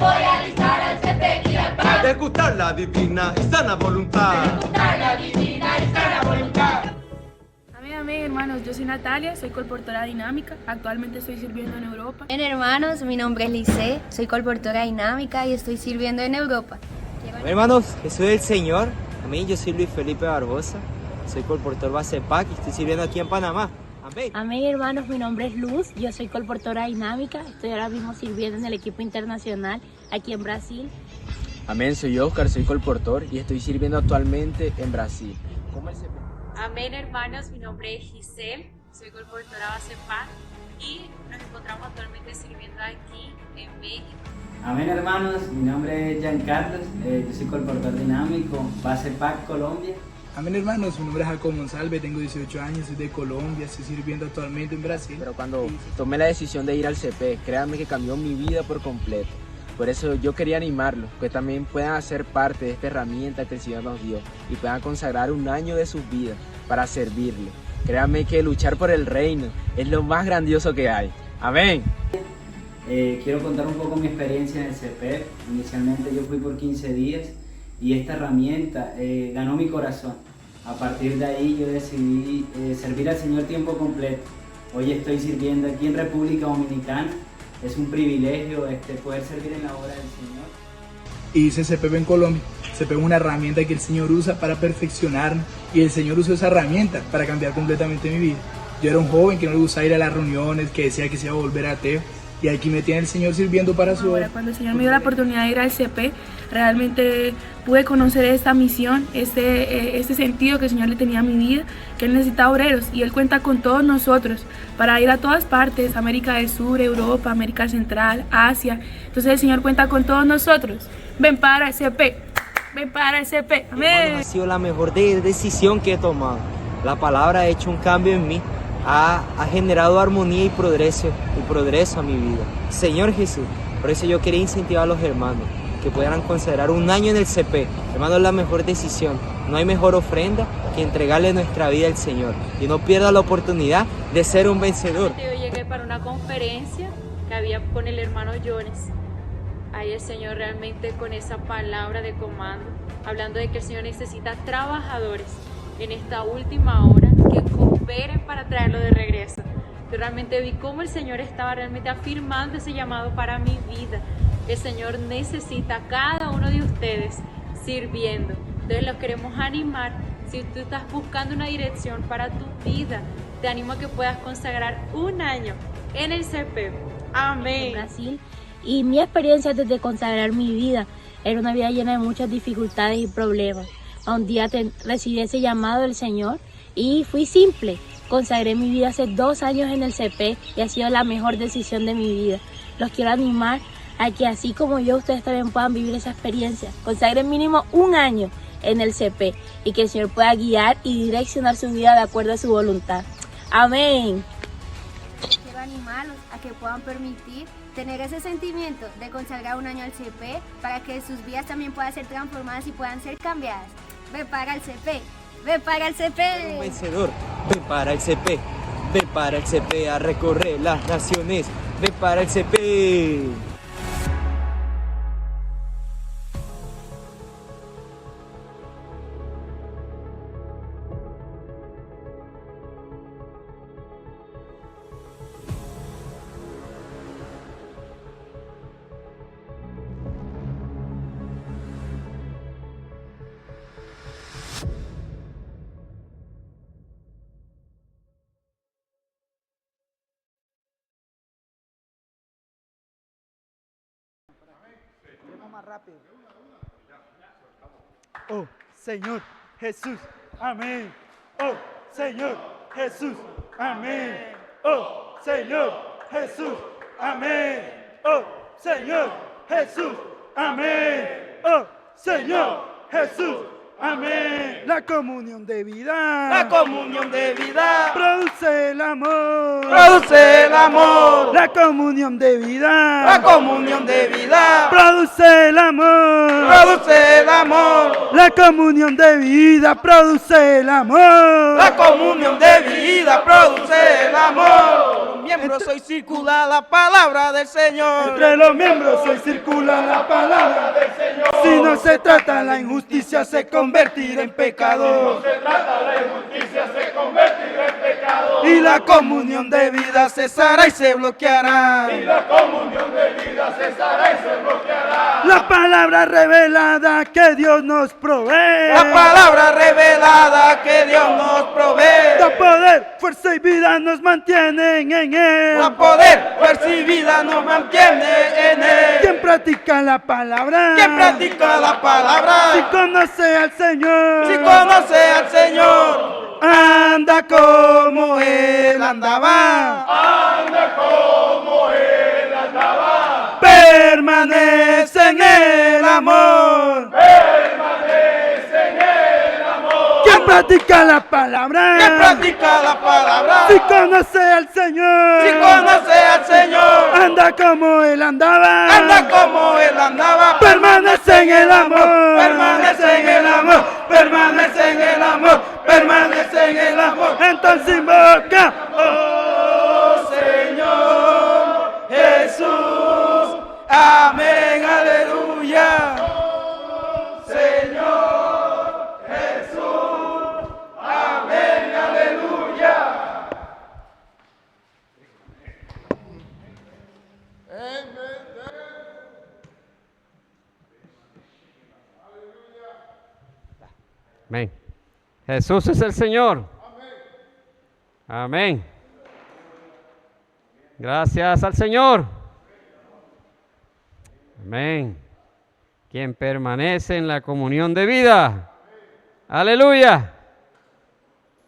voy a alistar al CP y al PAN. A ejecutar la divina y sana voluntad. Ejecutar la divina y sana voluntad. Amén, hermanos, yo soy Natalia, soy colportora dinámica, actualmente estoy sirviendo en Europa. Bien, hermanos, mi nombre es Lice, soy colportora dinámica y estoy sirviendo en Europa. Hermanos, Jesús es el Señor. Amén, yo soy Luis Felipe Barbosa, soy colportor base PAC y estoy sirviendo aquí en Panamá. Amén. Amén, hermanos, mi nombre es Luz, yo soy colportora dinámica, estoy ahora mismo sirviendo en el equipo internacional aquí en Brasil. Amén, soy Oscar, soy colportor y estoy sirviendo actualmente en Brasil. Amén, hermanos, mi nombre es Giselle, soy colportora base PAC y nos encontramos actualmente sirviendo aquí en México. Amén, hermanos, mi nombre es Giancarlos, yo soy colportor dinámico, base PAC Colombia. Amén, hermanos, mi nombre es Jacob Monsalve, tengo 18 años, soy de Colombia, estoy sirviendo actualmente en Brasil. Pero cuando tomé la decisión de ir al CP, créanme que cambió mi vida por completo. Por eso yo quería animarlos, que también puedan hacer parte de esta herramienta que el Señor nos dio y puedan consagrar un año de sus vidas para servirle. Créanme que luchar por el reino es lo más grandioso que hay. Amén. Quiero contar un poco mi experiencia en el CP. Inicialmente yo fui por 15 días y esta herramienta ganó mi corazón. A partir de ahí yo decidí servir al Señor tiempo completo. Hoy estoy sirviendo aquí en República Dominicana. Es un privilegio poder servir en la obra del Señor. Y hice CPP en Colombia. CPP es una herramienta que el Señor usa para perfeccionarnos y el Señor usó esa herramienta para cambiar completamente mi vida. Yo era un joven que no le gustaba ir a las reuniones, que decía que se iba a volver ateo. Y aquí me tiene el Señor sirviendo para su obra. Cuando el Señor me dio la oportunidad de ir al CP, realmente pude conocer esta misión, este sentido que el Señor le tenía a mi vida, que Él necesita obreros y Él cuenta con todos nosotros para ir a todas partes, América del Sur, Europa, América Central, Asia. Entonces el Señor cuenta con todos nosotros. Ven para el CP, ven para el CP. Amén. Ha sido la mejor decisión que he tomado. La palabra ha hecho un cambio en mí. Ha generado armonía y progreso a mi vida. Señor Jesús, por eso yo quería incentivar a los hermanos que puedan considerar un año en el CP. Hermano, es la mejor decisión. No hay mejor ofrenda que entregarle nuestra vida al Señor. Y no pierda la oportunidad de ser un vencedor. Yo llegué para una conferencia que había con el hermano Jones. Ahí el Señor realmente con esa palabra de comando, hablando de que el Señor necesita trabajadores en esta última hora que cooperen para traerlo de regreso. Yo realmente vi cómo el Señor estaba realmente afirmando ese llamado para mi vida. El Señor necesita a cada uno de ustedes sirviendo. Entonces los queremos animar. Si tú estás buscando una dirección para tu vida, te animo a que puedas consagrar un año en el CP. Amén. En Brasil. Y mi experiencia desde consagrar mi vida era una vida llena de muchas dificultades y problemas. Un día recibí ese llamado del Señor y fui simple. Consagré mi vida hace 2 años en el CP y ha sido la mejor decisión de mi vida. Los quiero animar a que así como yo, ustedes también puedan vivir esa experiencia. Consagren mínimo un año en el CP y que el Señor pueda guiar y direccionar su vida de acuerdo a su voluntad. Amén. Quiero animarlos a que puedan permitir tener ese sentimiento de consagrar un año al CP para que sus vidas también puedan ser transformadas y puedan ser cambiadas. Ven para el CP, ven para el CP. Un vencedor, ven para el CP, ven para el CP a recorrer las naciones, ven para el CP. Más rápido. Oh, Señor Jesús, amén. Oh, Señor Jesús, amén. Oh, Señor Jesús, amén. Oh, Señor Jesús, amén. Oh, Señor Jesús, Amén. La comunión de vida. La comunión de vida Produce el amor. produce el amor. La comunión de vida. La comunión de vida Produce el amor. produce el amor. La comunión de vida produce el amor. La comunión de vida produce el amor. Los miembros hoy circula la palabra del Señor. Entre los miembros hoy circula la palabra del Señor. Si no se trata la injusticia se convertirá en pecado. Y la comunión de vida cesará y se bloqueará. La palabra revelada que Dios nos provee. La palabra revelada que Dios nos provee. Da poder, fuerza y vida nos mantienen en Él. Da poder, fuerza y vida nos mantiene en Él. Quien practica la palabra. Quien practica la palabra. Si conoce al Señor. Si conoce al Señor. Anda como Él andaba. Anda como Él andaba. Permanece en el amor. Permanece en el amor. Quien practica la palabra. Quien practica la palabra. Si conoce al Señor. Si conoce al Señor. Anda como Él andaba. Anda como Él andaba. Permanece en el amor. Permanece en el amor. Permanece en el amor. Permanece en el amor. Entonces invoca. Oh Señor Jesús. Amén. Aleluya. Señor Jesús. Amén. Aleluya. Amén. Jesús es el Señor. Amén. Gracias al Señor. Amén. Quien permanece en la comunión de vida. Aleluya.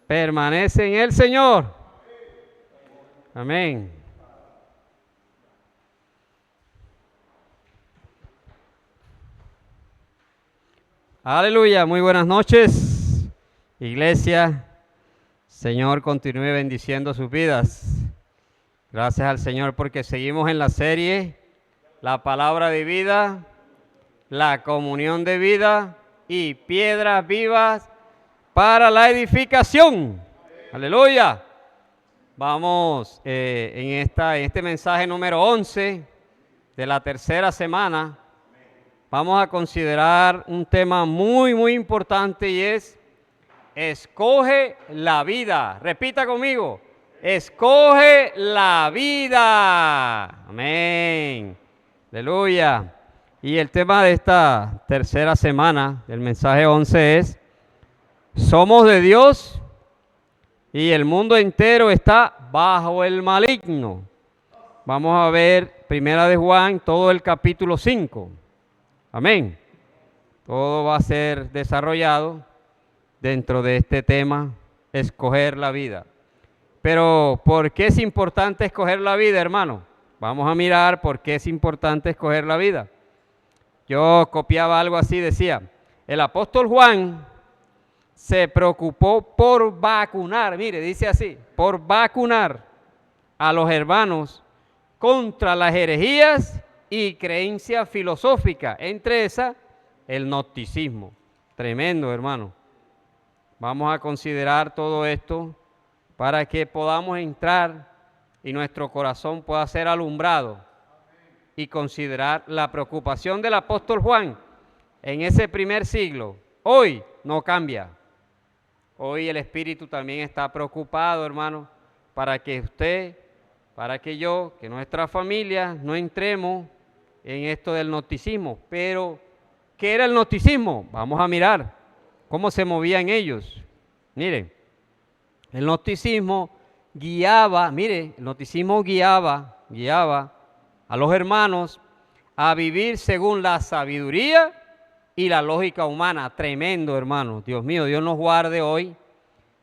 Permanece en el Señor. Amén. Aleluya. Muy buenas noches, iglesia. Señor, continúe bendiciendo sus vidas. Gracias al Señor porque seguimos en la serie La Palabra de Vida, la Comunión de Vida y Piedras Vivas para la Edificación. Aleluya. Vamos en este mensaje número 11 de la tercera semana. Vamos a considerar un tema muy importante y es escoge la vida. Repita conmigo. Escoge la vida. Amén. Aleluya. Y el tema de esta tercera semana del mensaje 11 es: somos de Dios y el mundo entero está bajo el maligno. Vamos a ver Primera de Juan, todo el capítulo 5. Amén. Todo va a ser desarrollado dentro de este tema, escoger la vida. Pero, ¿por qué es importante escoger la vida, hermano? Vamos a mirar por qué es importante escoger la vida. Yo copiaba algo así, decía, el apóstol Juan se preocupó por vacunar, mire, dice así, por vacunar a los hermanos contra las herejías y creencias filosóficas, entre esas, el gnosticismo. Tremendo, hermano. Vamos a considerar todo esto para que podamos entrar y nuestro corazón pueda ser alumbrado y considerar la preocupación del apóstol Juan en ese primer siglo. Hoy no cambia. Hoy el Espíritu también está preocupado, hermano, para que usted, para que yo, que nuestra familia no entremos en esto del gnosticismo. Pero, ¿qué era el gnosticismo? Vamos a mirar cómo se movían ellos. Miren, el gnosticismo guiaba a los hermanos a vivir según la sabiduría y la lógica humana. Tremendo, hermano. Dios mío, Dios nos guarde hoy.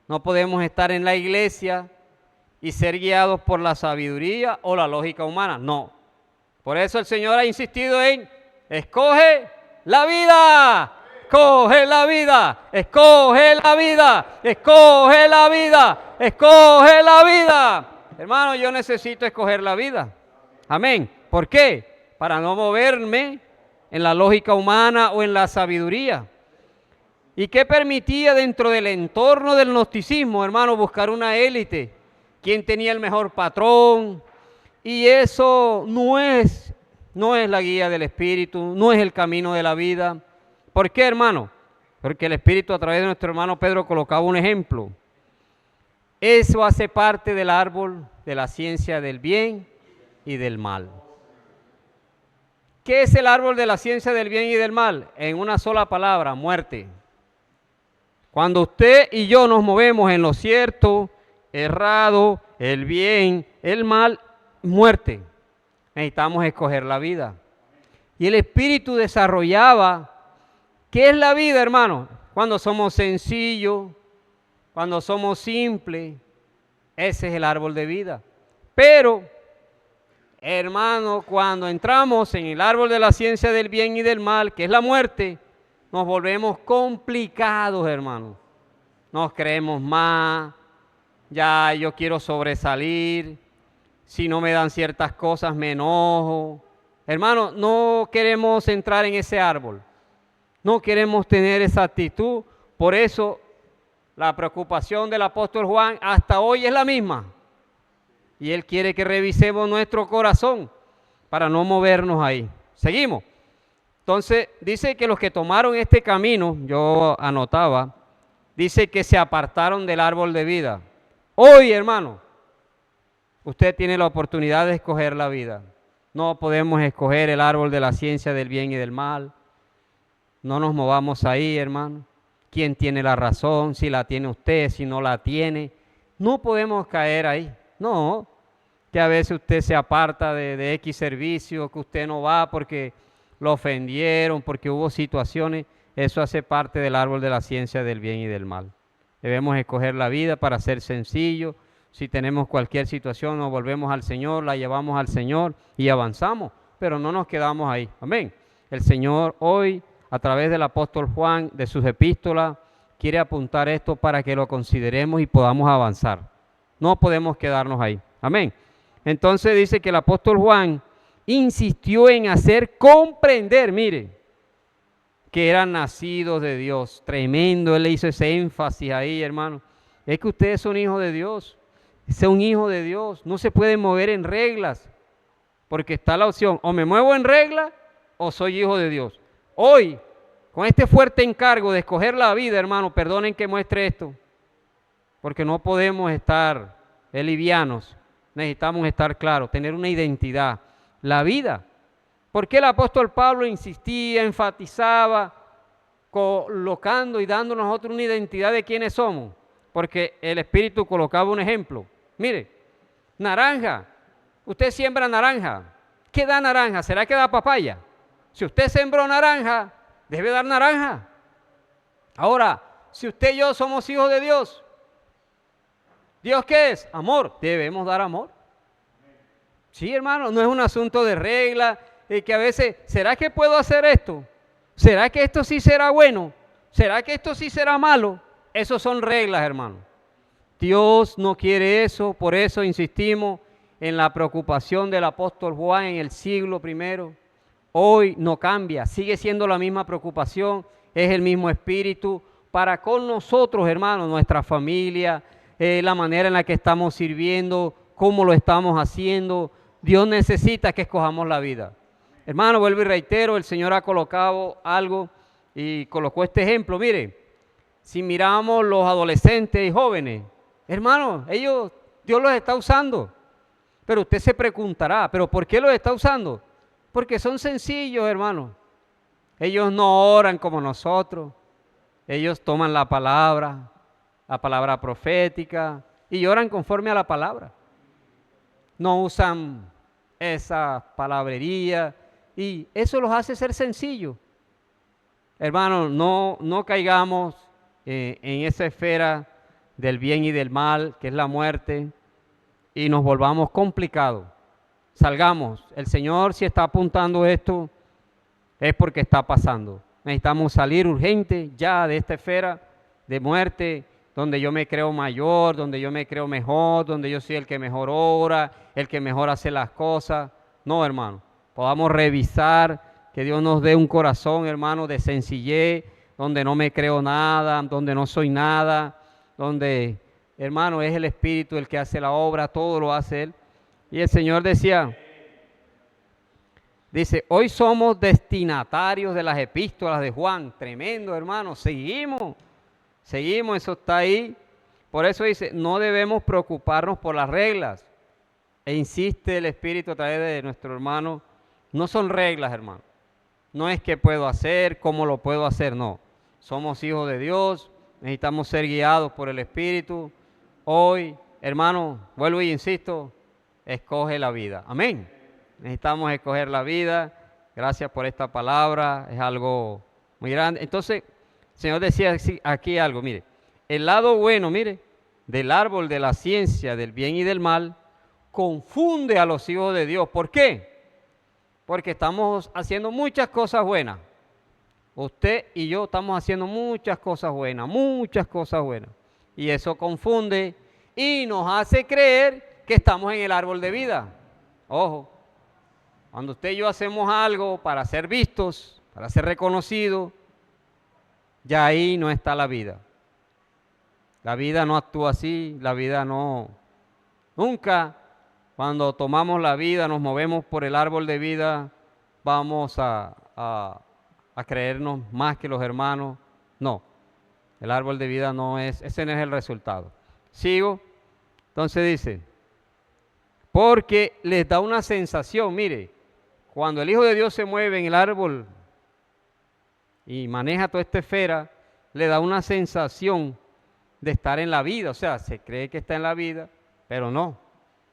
No podemos estar en la iglesia y ser guiados por la sabiduría o la lógica humana. No. Por eso el Señor ha insistido en escoge la vida. escoge la vida, escoge la vida, escoge la vida, escoge la vida. Hermano, yo necesito escoger la vida. Amén. ¿Por qué? Para no moverme en la lógica humana o en la sabiduría. ¿Y qué permitía dentro del entorno del gnosticismo, hermano? Buscar una élite. ¿Quién tenía el mejor patrón? Y eso no es la guía del Espíritu, no es el camino de la vida. ¿Por qué, hermano? Porque el Espíritu a través de nuestro hermano Pedro colocaba un ejemplo. Eso hace parte del árbol de la ciencia del bien y del mal. ¿Qué es el árbol de la ciencia del bien y del mal? En una sola palabra, muerte. Cuando usted y yo nos movemos en lo cierto, errado, el bien, el mal, muerte. Necesitamos escoger la vida. Y el Espíritu desarrollaba, ¿qué es la vida, hermano? Cuando somos sencillos, cuando somos simples, ese es el árbol de vida. Pero, hermano, cuando entramos en el árbol de la ciencia del bien y del mal, que es la muerte, nos volvemos complicados, hermano. Nos creemos más, ya yo quiero sobresalir, si no me dan ciertas cosas me enojo. Hermano, no queremos entrar en ese árbol, no queremos tener esa actitud. Por eso la preocupación del apóstol Juan hasta hoy es la misma. Y él quiere que revisemos nuestro corazón para no movernos ahí. Seguimos. Entonces, dice que los que tomaron este camino, yo anotaba, dice que se apartaron del árbol de vida. Hoy, hermano, usted tiene la oportunidad de escoger la vida. No podemos escoger el árbol de la ciencia del bien y del mal. No nos movamos ahí, hermano. ¿Quién tiene la razón? Si la tiene usted, si no la tiene. No podemos caer ahí. No, que a veces usted se aparta de X servicio, que usted no va porque lo ofendieron, porque hubo situaciones. Eso hace parte del árbol de la ciencia del bien y del mal. Debemos escoger la vida para ser sencillo. Si tenemos cualquier situación, nos volvemos al Señor, la llevamos al Señor y avanzamos, pero no nos quedamos ahí. Amén. El Señor hoy, a través del apóstol Juan, de sus epístolas, quiere apuntar esto para que lo consideremos y podamos avanzar. No podemos quedarnos ahí. Amén. Entonces dice que el apóstol Juan insistió en hacer comprender, mire, que eran nacidos de Dios. Tremendo, él le hizo ese énfasis ahí, hermano. Es que ustedes son hijos de Dios. Es un hijo de Dios. No se puede mover en reglas, porque está la opción, o me muevo en regla o soy hijo de Dios. Hoy, con este fuerte encargo de escoger la vida, hermano, perdonen que muestre esto, porque no podemos estar livianos. Necesitamos estar claros, tener una identidad. La vida. ¿Por qué el apóstol Pablo insistía, enfatizaba, colocando y dándonos a nosotros una identidad de quiénes somos? Porque el Espíritu colocaba un ejemplo. Mire, naranja. Usted siembra naranja. ¿Qué da naranja? ¿Será que da papaya? Si usted sembró naranja, debe dar naranja. Ahora, si usted y yo somos hijos de Dios, ¿Dios qué es? Amor. Debemos dar amor. Sí, hermano, no es un asunto de regla, y que a veces, ¿será que puedo hacer esto? ¿Será que esto sí será bueno? ¿Será que esto sí será malo? Esas son reglas, hermano. Dios no quiere eso, por eso insistimos en la preocupación del apóstol Juan en el siglo I. Hoy no cambia, sigue siendo la misma preocupación, es el mismo espíritu para con nosotros, hermanos, nuestra familia, la manera en la que estamos sirviendo, cómo lo estamos haciendo. Dios necesita que escojamos la vida. Hermano, vuelvo y reitero, el Señor ha colocado algo y colocó este ejemplo. Mire, si miramos los adolescentes y jóvenes, hermano, ellos, Dios los está usando. Pero usted se preguntará, ¿pero por qué los está usando? Porque son sencillos, hermano. Ellos no oran como nosotros. Ellos toman la palabra profética, y oran conforme a la palabra. No usan esa palabrería, y eso los hace ser sencillos. Hermano, no caigamos en esa esfera del bien y del mal, que es la muerte, y nos volvamos complicados. Salgamos. El Señor, si está apuntando esto, es porque está pasando. Necesitamos salir urgente ya de esta esfera de muerte, donde yo me creo mayor, donde yo me creo mejor, donde yo soy el que mejor ora, el que mejor hace las cosas. No, hermano, podamos revisar, que Dios nos dé un corazón, hermano, de sencillez, donde no me creo nada, donde no soy nada, donde, hermano, es el Espíritu el que hace la obra, todo lo hace Él. Y el Señor decía, dice, hoy somos destinatarios de las epístolas de Juan. Tremendo, hermano, seguimos, eso está ahí. Por eso dice, no debemos preocuparnos por las reglas. E insiste el Espíritu a través de nuestro hermano, no son reglas, hermano. No es qué puedo hacer, cómo lo puedo hacer, no. Somos hijos de Dios, necesitamos ser guiados por el Espíritu. Hoy, hermano, vuelvo y insisto, escoge la vida. Amén. Necesitamos escoger la vida. Gracias por esta palabra, es algo muy grande. Entonces, el Señor decía aquí algo, mire, el lado bueno, mire, del árbol de la ciencia, del bien y del mal, confunde a los hijos de Dios. ¿Por qué? Porque estamos haciendo muchas cosas buenas. Usted y yo estamos haciendo muchas cosas buenas. Y eso confunde y nos hace creer que estamos en el árbol de vida. Ojo, cuando usted y yo hacemos algo para ser vistos, para ser reconocidos, ya ahí no está la vida. La vida no actúa así, la vida no. Nunca cuando tomamos la vida, nos movemos por el árbol de vida, vamos a creernos más que los hermanos. No, el árbol de vida no es, ese no es el resultado. Sigo, entonces dice, porque les da una sensación, mire, cuando el Hijo de Dios se mueve en el árbol y maneja toda esta esfera, le da una sensación de estar en la vida, o sea, se cree que está en la vida, pero no,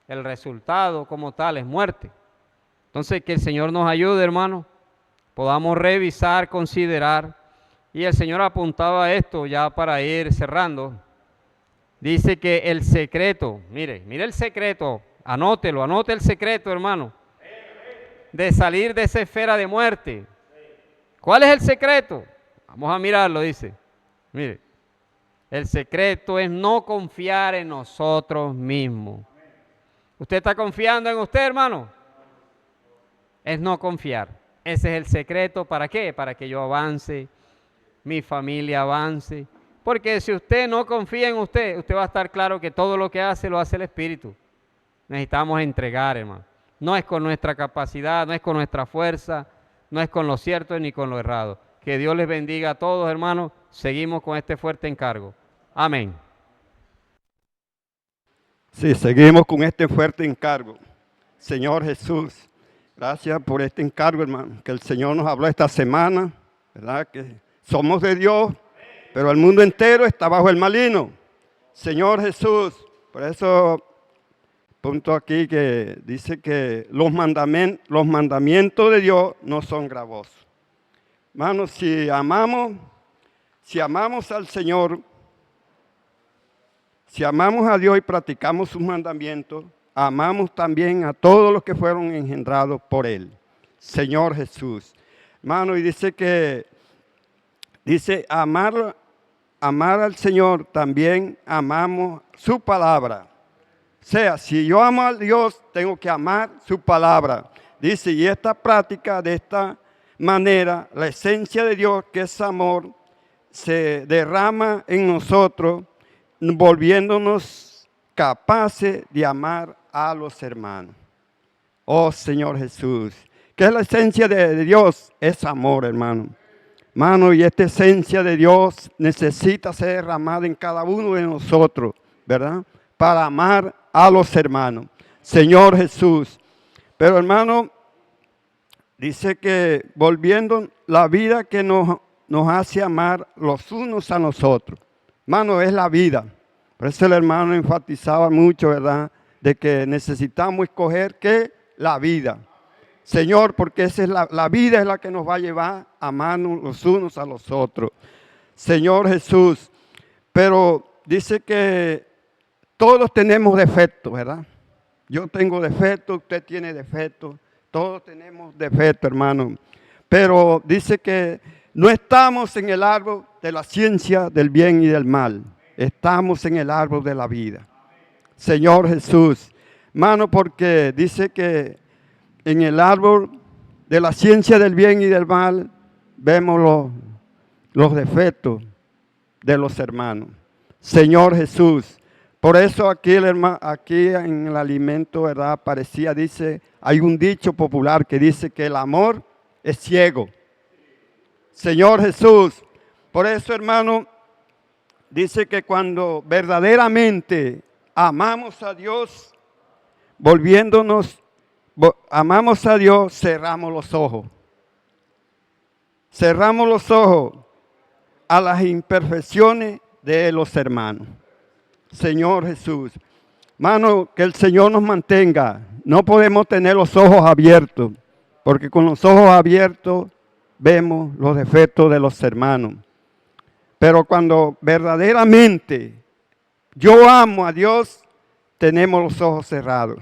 el resultado como tal es muerte. Entonces, que el Señor nos ayude, hermano, podamos revisar, considerar, y el Señor apuntaba a esto ya para ir cerrando. Dice que el secreto, mire el secreto, anote el secreto, hermano, de salir de esa esfera de muerte. ¿Cuál es el secreto? Vamos a mirarlo, dice. Mire, el secreto es no confiar en nosotros mismos. ¿Usted está confiando en usted, hermano? Es no confiar. Ese es el secreto. ¿Para qué? Para que yo avance, mi familia avance. Porque si usted no confía en usted, usted va a estar claro que todo lo que hace, lo hace el Espíritu. Necesitamos entregar, hermano. No es con nuestra capacidad, no es con nuestra fuerza, no es con lo cierto ni con lo errado. Que Dios les bendiga a todos, hermanos. Seguimos con este fuerte encargo. Amén. Sí, seguimos con este fuerte encargo. Señor Jesús, gracias por este encargo, hermano, que el Señor nos habló esta semana, ¿verdad? Que somos de Dios, pero el mundo entero está bajo el maligno. Señor Jesús, por eso punto aquí que dice que los mandamientos de Dios no son gravosos. Hermanos, si amamos al Señor, si amamos a Dios y practicamos sus mandamientos, amamos también a todos los que fueron engendrados por Él. Señor Jesús. Hermano, y dice amar al Señor, también amamos su palabra. O sea, si yo amo a Dios, tengo que amar su palabra. Dice, y esta práctica de esta manera, la esencia de Dios, que es amor, se derrama en nosotros, volviéndonos capaces de amar a los hermanos. Oh Señor Jesús, ¿qué es la esencia de Dios? Es amor, hermano. Hermano, y esta esencia de Dios necesita ser derramada en cada uno de nosotros, ¿verdad? Para amar a los hermanos. Señor Jesús. Pero hermano, dice que volviendo la vida que nos hace amar los unos a nosotros. Hermano, es la vida. Por eso el hermano enfatizaba mucho, ¿verdad? De que necesitamos escoger ¿qué? La vida. Señor, porque esa es la vida es la que nos va a llevar a amarnos los unos a los otros. Señor Jesús. Pero dice que todos tenemos defectos, ¿verdad? Yo tengo defectos, usted tiene defectos. Todos tenemos defectos, hermano. Pero dice que No estamos en el árbol de la ciencia del bien y del mal. Estamos en el árbol de la vida. Señor Jesús, hermano, porque dice que en el árbol de la ciencia del bien y del mal vemos los defectos de los hermanos. Señor Jesús, por eso aquí en el alimento, ¿verdad? Dice, hay un dicho popular que dice que el amor es ciego. Señor Jesús, por eso, hermano, dice que cuando verdaderamente amamos a Dios, amamos a Dios, cerramos los ojos. Cerramos los ojos a las imperfecciones de los hermanos. Señor Jesús, hermano, que el Señor nos mantenga. No podemos tener los ojos abiertos, porque con los ojos abiertos vemos los defectos de los hermanos. Pero cuando verdaderamente yo amo a Dios, tenemos los ojos cerrados.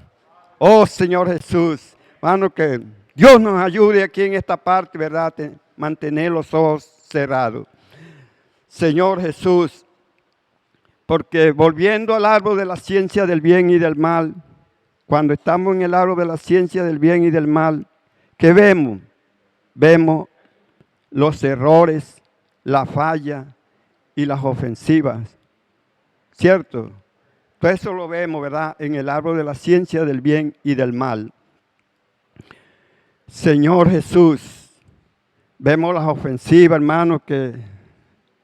Oh Señor Jesús, hermano, que Dios nos ayude aquí en esta parte, ¿verdad? Mantener los ojos cerrados. Señor Jesús, porque volviendo al árbol de la ciencia del bien y del mal, cuando estamos en el árbol de la ciencia del bien y del mal, ¿qué vemos? Vemos los errores, la falla y las ofensivas, ¿cierto? Todo eso lo vemos, ¿verdad? En el árbol de la ciencia del bien y del mal. Señor Jesús, vemos las ofensivas, hermanos, que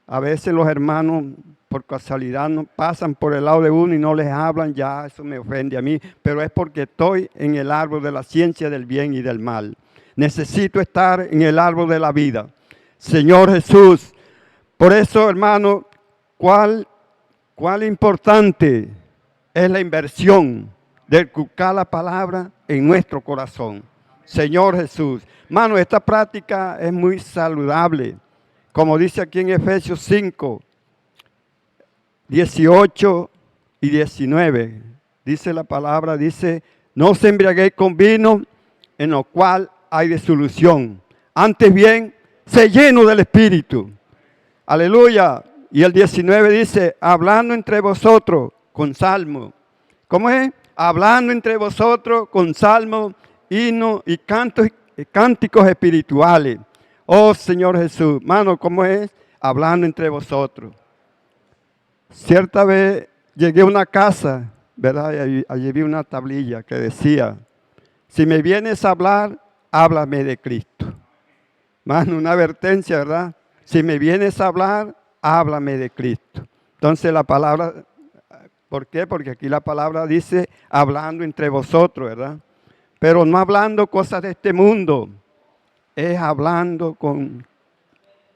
a veces los hermanos por casualidad no pasan por el lado de uno y no les hablan, ya eso me ofende a mí, pero es porque estoy en el árbol de la ciencia del bien y del mal. Necesito estar en el árbol de la vida. Señor Jesús, por eso, hermano, ¿cuál importante es la inversión de escuchar la palabra en nuestro corazón? Señor Jesús, hermano, esta práctica es muy saludable. Como dice aquí en Efesios 5, 18 y 19, dice la palabra, dice, no os embriaguéis con vino, en lo cual hay disolución. Antes bien, sé lleno del Espíritu. Aleluya. Y el 19 dice, hablando entre vosotros con salmo. ¿Cómo es? Hablando entre vosotros con salmo, himno y cánticos espirituales. Oh Señor Jesús, hermano, ¿cómo es? Hablando entre vosotros. Cierta vez llegué a una casa, ¿verdad? Y allí vi una tablilla que decía, si me vienes a hablar, háblame de Cristo. Hermano, una advertencia, ¿verdad? Si me vienes a hablar, háblame de Cristo. Entonces la palabra, ¿por qué? Porque aquí la palabra dice, hablando entre vosotros, ¿verdad? Pero no hablando cosas de este mundo, es hablando con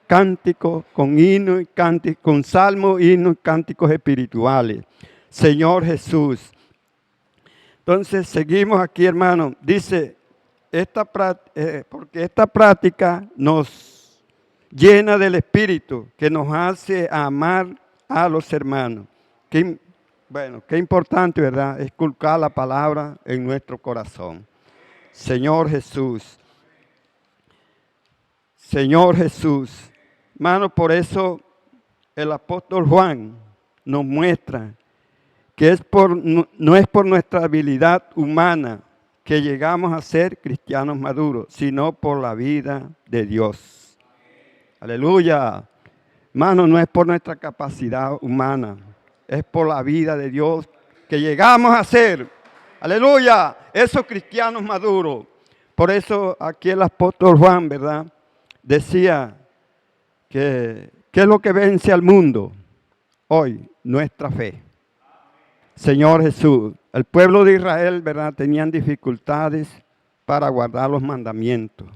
cánticos, con himnos y cánticos, con salmos, himnos y cánticos espirituales. Señor Jesús. Entonces seguimos aquí, hermano. Dice, porque esta práctica nos llena del Espíritu, que nos hace amar a los hermanos. Qué importante, ¿verdad? Esculcar la palabra en nuestro corazón. Señor Jesús. Señor Jesús. Hermano, por eso el apóstol Juan nos muestra que no es por nuestra habilidad humana que llegamos a ser cristianos maduros, sino por la vida de Dios. Aleluya. Hermano, no es por nuestra capacidad humana, es por la vida de Dios que llegamos a ser. Aleluya, esos cristianos maduros. Por eso aquí el apóstol Juan, ¿verdad? Decía que ¿qué es lo que vence al mundo? Hoy, nuestra fe. Señor Jesús, el pueblo de Israel, ¿verdad? Tenían dificultades para guardar los mandamientos,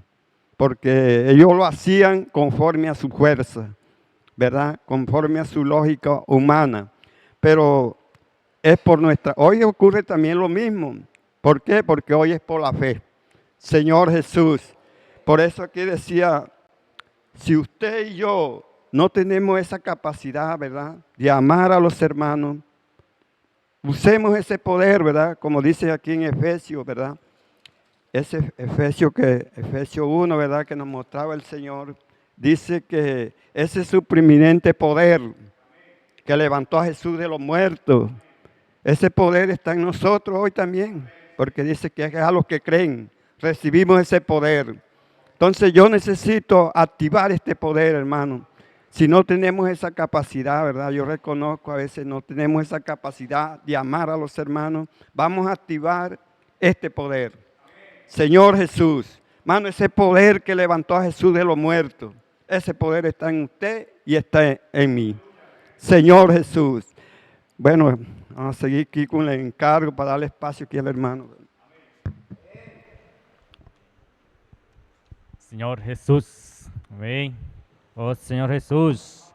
porque ellos lo hacían conforme a su fuerza, ¿verdad? Conforme a su lógica humana. Pero es por nuestra... Hoy ocurre también lo mismo. ¿Por qué? Porque hoy es por la fe. Señor Jesús, por eso aquí decía, si usted y yo no tenemos esa capacidad, ¿verdad?, de amar a los hermanos, usemos ese poder, ¿verdad?, como dice aquí en Efesios, ¿verdad?, ese Efesios 1, ¿verdad?, que nos mostraba el Señor, dice que ese es su preeminente poder que levantó a Jesús de los muertos. Ese poder está en nosotros hoy también, porque dice que es a los que creen, recibimos ese poder. Entonces yo necesito activar este poder, hermano. Si no tenemos esa capacidad, ¿verdad? Yo reconozco a veces no tenemos esa capacidad de amar a los hermanos. Vamos a activar este poder. Señor Jesús, hermano, ese poder que levantó a Jesús de los muertos, ese poder está en usted y está en mí. Señor Jesús. Bueno, vamos a seguir aquí con el encargo para darle espacio aquí al hermano. Señor Jesús, amén. Oh Señor Jesús,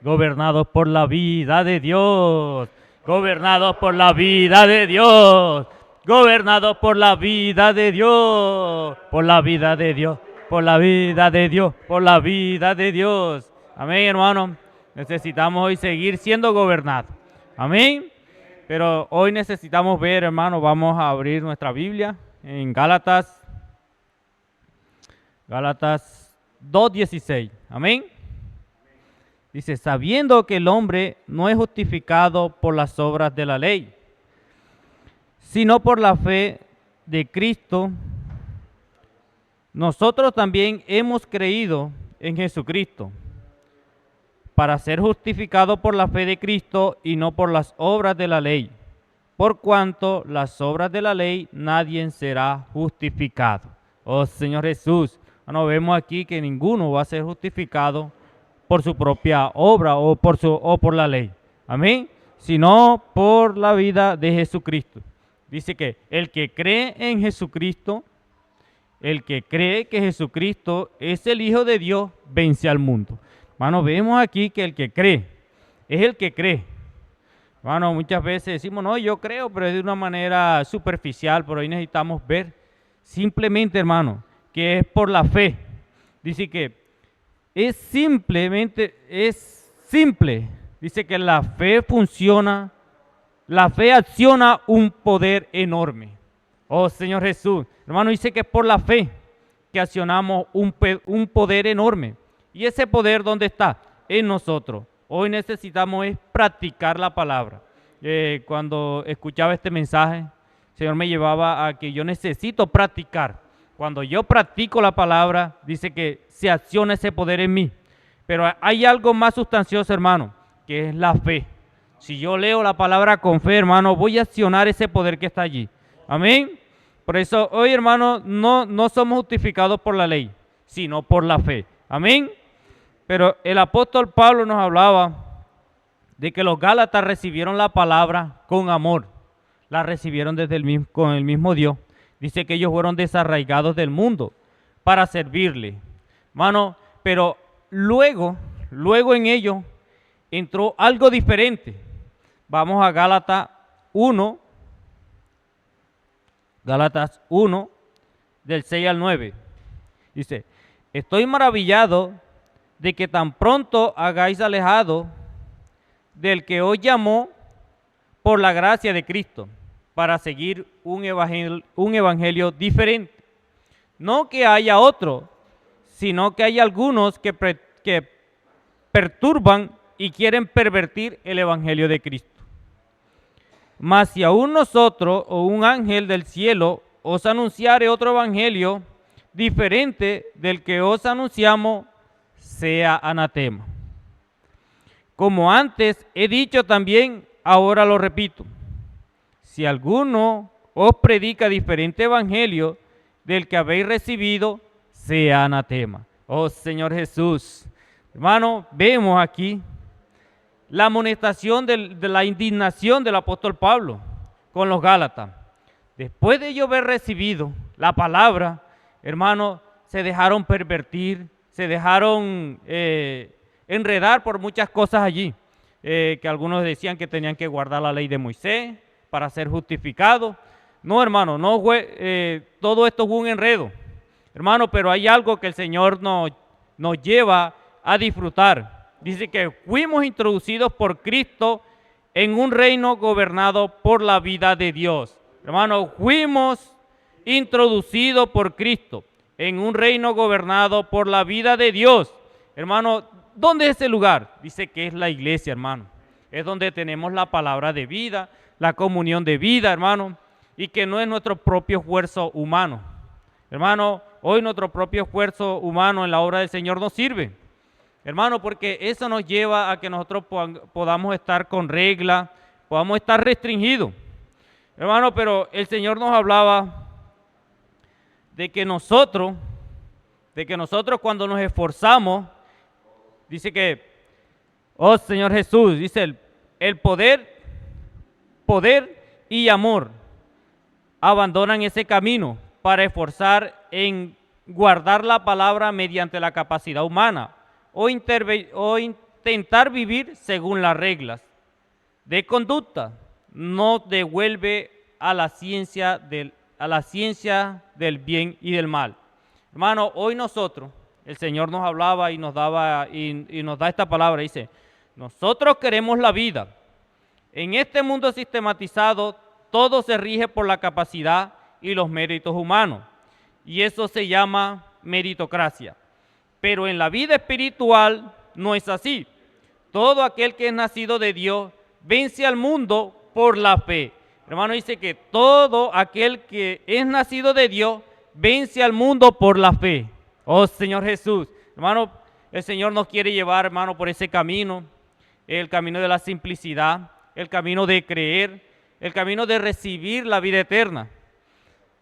gobernados por la vida de Dios, gobernados por la vida de Dios, gobernados por la vida de Dios, por la vida de Dios, por la vida de Dios, por la vida de Dios. Amén, hermano. Necesitamos hoy seguir siendo gobernados. Amén. Pero hoy necesitamos ver, hermano, vamos a abrir nuestra Biblia en Gálatas 2:16. Amén. Dice, sabiendo que el hombre no es justificado por las obras de la ley, sino por la fe de Cristo, nosotros también hemos creído en Jesucristo, para ser justificado por la fe de Cristo y no por las obras de la ley, por cuanto las obras de la ley nadie será justificado. Oh Señor Jesús, bueno, vemos aquí que ninguno va a ser justificado por su propia obra o por la ley. Amén. Sino por la vida de Jesucristo. Dice que el que cree en Jesucristo, el que cree que Jesucristo es el Hijo de Dios, vence al mundo. Hermano, vemos aquí que el que cree, es el que cree. Hermano, muchas veces decimos, no, yo creo, pero es de una manera superficial, pero hoy necesitamos ver simplemente, hermano, que es por la fe. Dice que es simple. Dice que la fe funciona, la fe acciona un poder enorme. Oh Señor Jesús, hermano, dice que es por la fe que accionamos un poder enorme. ¿Y ese poder dónde está? En nosotros. Hoy necesitamos es practicar la palabra. Cuando escuchaba este mensaje, el Señor me llevaba a que yo necesito practicar. Cuando yo practico la palabra, dice que se acciona ese poder en mí. Pero hay algo más sustancioso, hermano, que es la fe. Si yo leo la palabra con fe, hermano, voy a accionar ese poder que está allí. Amén. Por eso hoy, hermano, no somos justificados por la ley, sino por la fe. Amén. Pero el apóstol Pablo nos hablaba de que los Gálatas recibieron la palabra con amor. La recibieron con el mismo Dios. Dice que ellos fueron desarraigados del mundo para servirle. Hermano, pero luego en ellos entró algo diferente. Vamos a Gálatas 1, del 6 al 9. Dice, estoy maravillado de que tan pronto hagáis alejado del que os llamó por la gracia de Cristo, para seguir un evangelio diferente. No que haya otro, sino que hay algunos que perturban y quieren pervertir el evangelio de Cristo. Mas si aún nosotros o un ángel del cielo os anunciare otro evangelio diferente del que os anunciamos, sea anatema. Como antes he dicho también, ahora lo repito. Si alguno os predica diferente evangelio del que habéis recibido, sea anatema. Oh Señor Jesús. Hermano, vemos aquí la amonestación de la indignación del apóstol Pablo con los Gálatas. Después de ellos haber recibido la palabra, hermano, se dejaron pervertir, se dejaron enredar por muchas cosas allí, que algunos decían que tenían que guardar la ley de Moisés para ser justificados. No, hermano, no fue, todo esto fue un enredo, hermano, pero hay algo que el Señor nos lleva a disfrutar. Dice que fuimos introducidos por Cristo en un reino gobernado por la vida de Dios. Hermano, fuimos introducidos por Cristo en un reino gobernado por la vida de Dios. Hermano, ¿dónde es ese lugar? Dice que es la iglesia, hermano. Es donde tenemos la palabra de vida, la comunión de vida, hermano, y que no es nuestro propio esfuerzo humano. Hermano, hoy nuestro propio esfuerzo humano en la obra del Señor no sirve. Hermano, porque eso nos lleva a que nosotros podamos estar con regla, podamos estar restringidos. Hermano, pero el Señor nos hablaba de que nosotros cuando nos esforzamos, dice que, oh Señor Jesús, dice el poder y amor abandonan ese camino para esforzar en guardar la palabra mediante la capacidad humana o intentar vivir según las reglas de conducta. No devuelve a la ciencia del bien y del mal. Hermano, hoy nosotros, el Señor nos hablaba y nos daba y nos da esta palabra, dice, nosotros queremos la vida. En este mundo sistematizado, todo se rige por la capacidad y los méritos humanos, y eso se llama meritocracia. Pero en la vida espiritual no es así. Todo aquel que es nacido de Dios vence al mundo por la fe. Hermano, dice que todo aquel que es nacido de Dios vence al mundo por la fe. Oh Señor Jesús. Hermano, el Señor nos quiere llevar, hermano, por ese camino, el camino de la simplicidad, el camino de creer, el camino de recibir la vida eterna.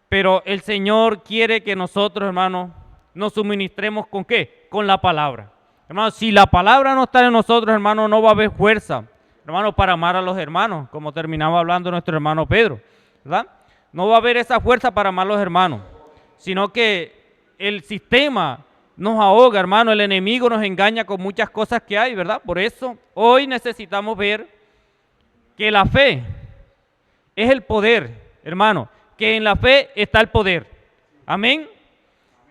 Pero el Señor quiere que nosotros, hermano, nos suministremos ¿con qué? Con la palabra. Hermano, si la palabra no está en nosotros, hermano, no va a haber fuerza, hermano, para amar a los hermanos, como terminaba hablando nuestro hermano Pedro, ¿verdad? No va a haber esa fuerza para amar a los hermanos, sino que el sistema nos ahoga, hermano, el enemigo nos engaña con muchas cosas que hay, ¿verdad? Por eso hoy necesitamos ver que la fe es el poder, hermano, que en la fe está el poder. Amén.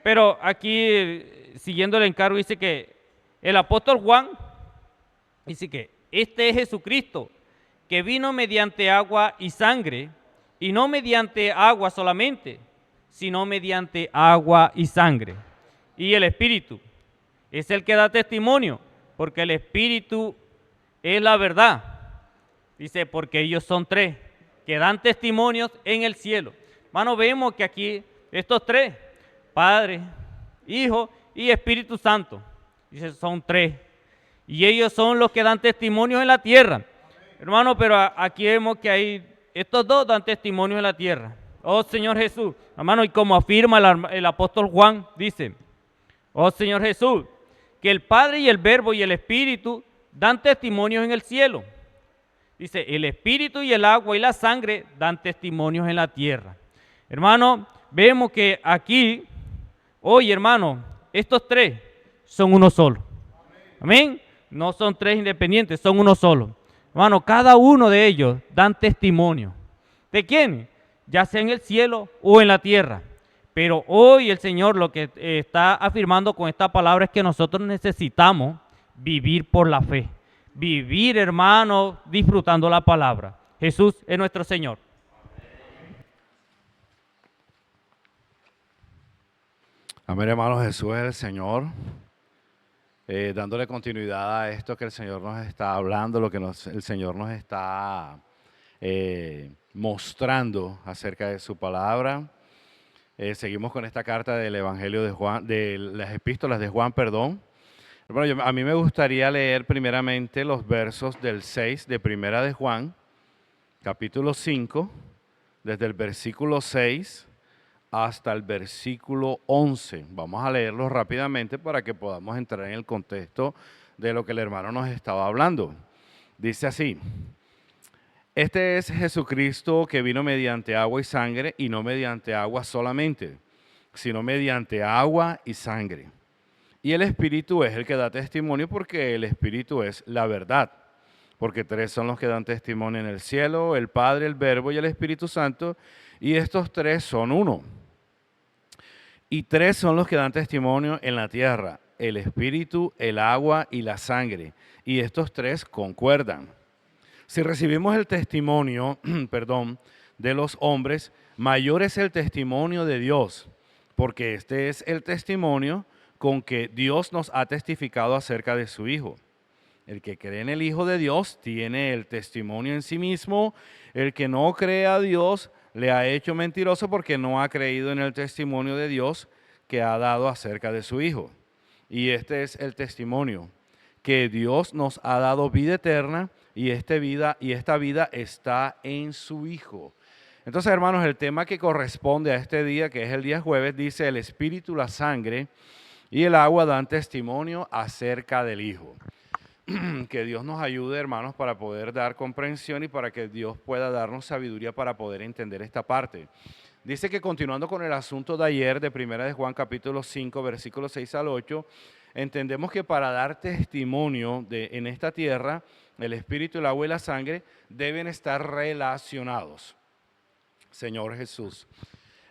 Pero aquí, siguiendo el encargo, dice que el apóstol Juan dice que este es Jesucristo, que vino mediante agua y sangre, y no mediante agua solamente, sino mediante agua y sangre. Y el Espíritu es el que da testimonio, porque el Espíritu es la verdad. Dice, porque ellos son tres, que dan testimonios en el cielo. Hermano, vemos que aquí estos tres, Padre, Hijo y Espíritu Santo, dice, son tres. Y ellos son los que dan testimonios en la tierra. Hermano, pero aquí vemos que hay, estos dos dan testimonios en la tierra. Oh Señor Jesús, hermano, y como afirma el apóstol Juan, dice, oh Señor Jesús, que el Padre y el Verbo y el Espíritu dan testimonios en el cielo. Dice, el Espíritu y el agua y la sangre dan testimonios en la tierra. Hermano, vemos que aquí, hoy, hermano, estos tres son uno solo. Amén. No son tres independientes, son uno solo. Hermano, cada uno de ellos dan testimonio. ¿De quién? Ya sea en el cielo o en la tierra. Pero hoy el Señor lo que está afirmando con esta palabra es que nosotros necesitamos vivir por la fe. Vivir, hermano, disfrutando la palabra. Jesús es nuestro Señor. Amén, hermano, Jesús es el Señor. Dándole continuidad a esto que el Señor nos está hablando, lo que el Señor nos está mostrando acerca de su palabra. Seguimos con esta carta del Evangelio de Juan, de las epístolas de Juan, perdón. Bueno, a mí me gustaría leer primeramente los versos del 6 de Primera de Juan, capítulo 5, desde el versículo 6 hasta el versículo 11. Vamos a leerlos rápidamente para que podamos entrar en el contexto de lo que el hermano nos estaba hablando. Dice así: este es Jesucristo que vino mediante agua y sangre, y no mediante agua solamente, sino mediante agua y sangre. Y el Espíritu es el que da testimonio, porque el Espíritu es la verdad. Porque tres son los que dan testimonio en el cielo, el Padre, el Verbo y el Espíritu Santo, y estos tres son uno. Y tres son los que dan testimonio en la tierra, el Espíritu, el agua y la sangre, y estos tres concuerdan. Si recibimos el testimonio, de los hombres, mayor es el testimonio de Dios, porque este es el testimonio con que Dios nos ha testificado acerca de su Hijo. El que cree en el Hijo de Dios tiene el testimonio en sí mismo. El que no cree a Dios le ha hecho mentiroso porque no ha creído en el testimonio de Dios que ha dado acerca de su Hijo. Y este es el testimonio, que Dios nos ha dado vida eterna y esta vida está en su Hijo. Entonces, hermanos, el tema que corresponde a este día, que es el día jueves, dice: el Espíritu, la sangre y el agua dan testimonio acerca del Hijo. Que Dios nos ayude, hermanos, para poder dar comprensión y para que Dios pueda darnos sabiduría para poder entender esta parte. Dice que, continuando con el asunto de ayer de 1 de Juan capítulo 5, versículos 6 al 8, entendemos que para dar testimonio en esta tierra, el Espíritu, el agua y la sangre deben estar relacionados. Señor Jesús.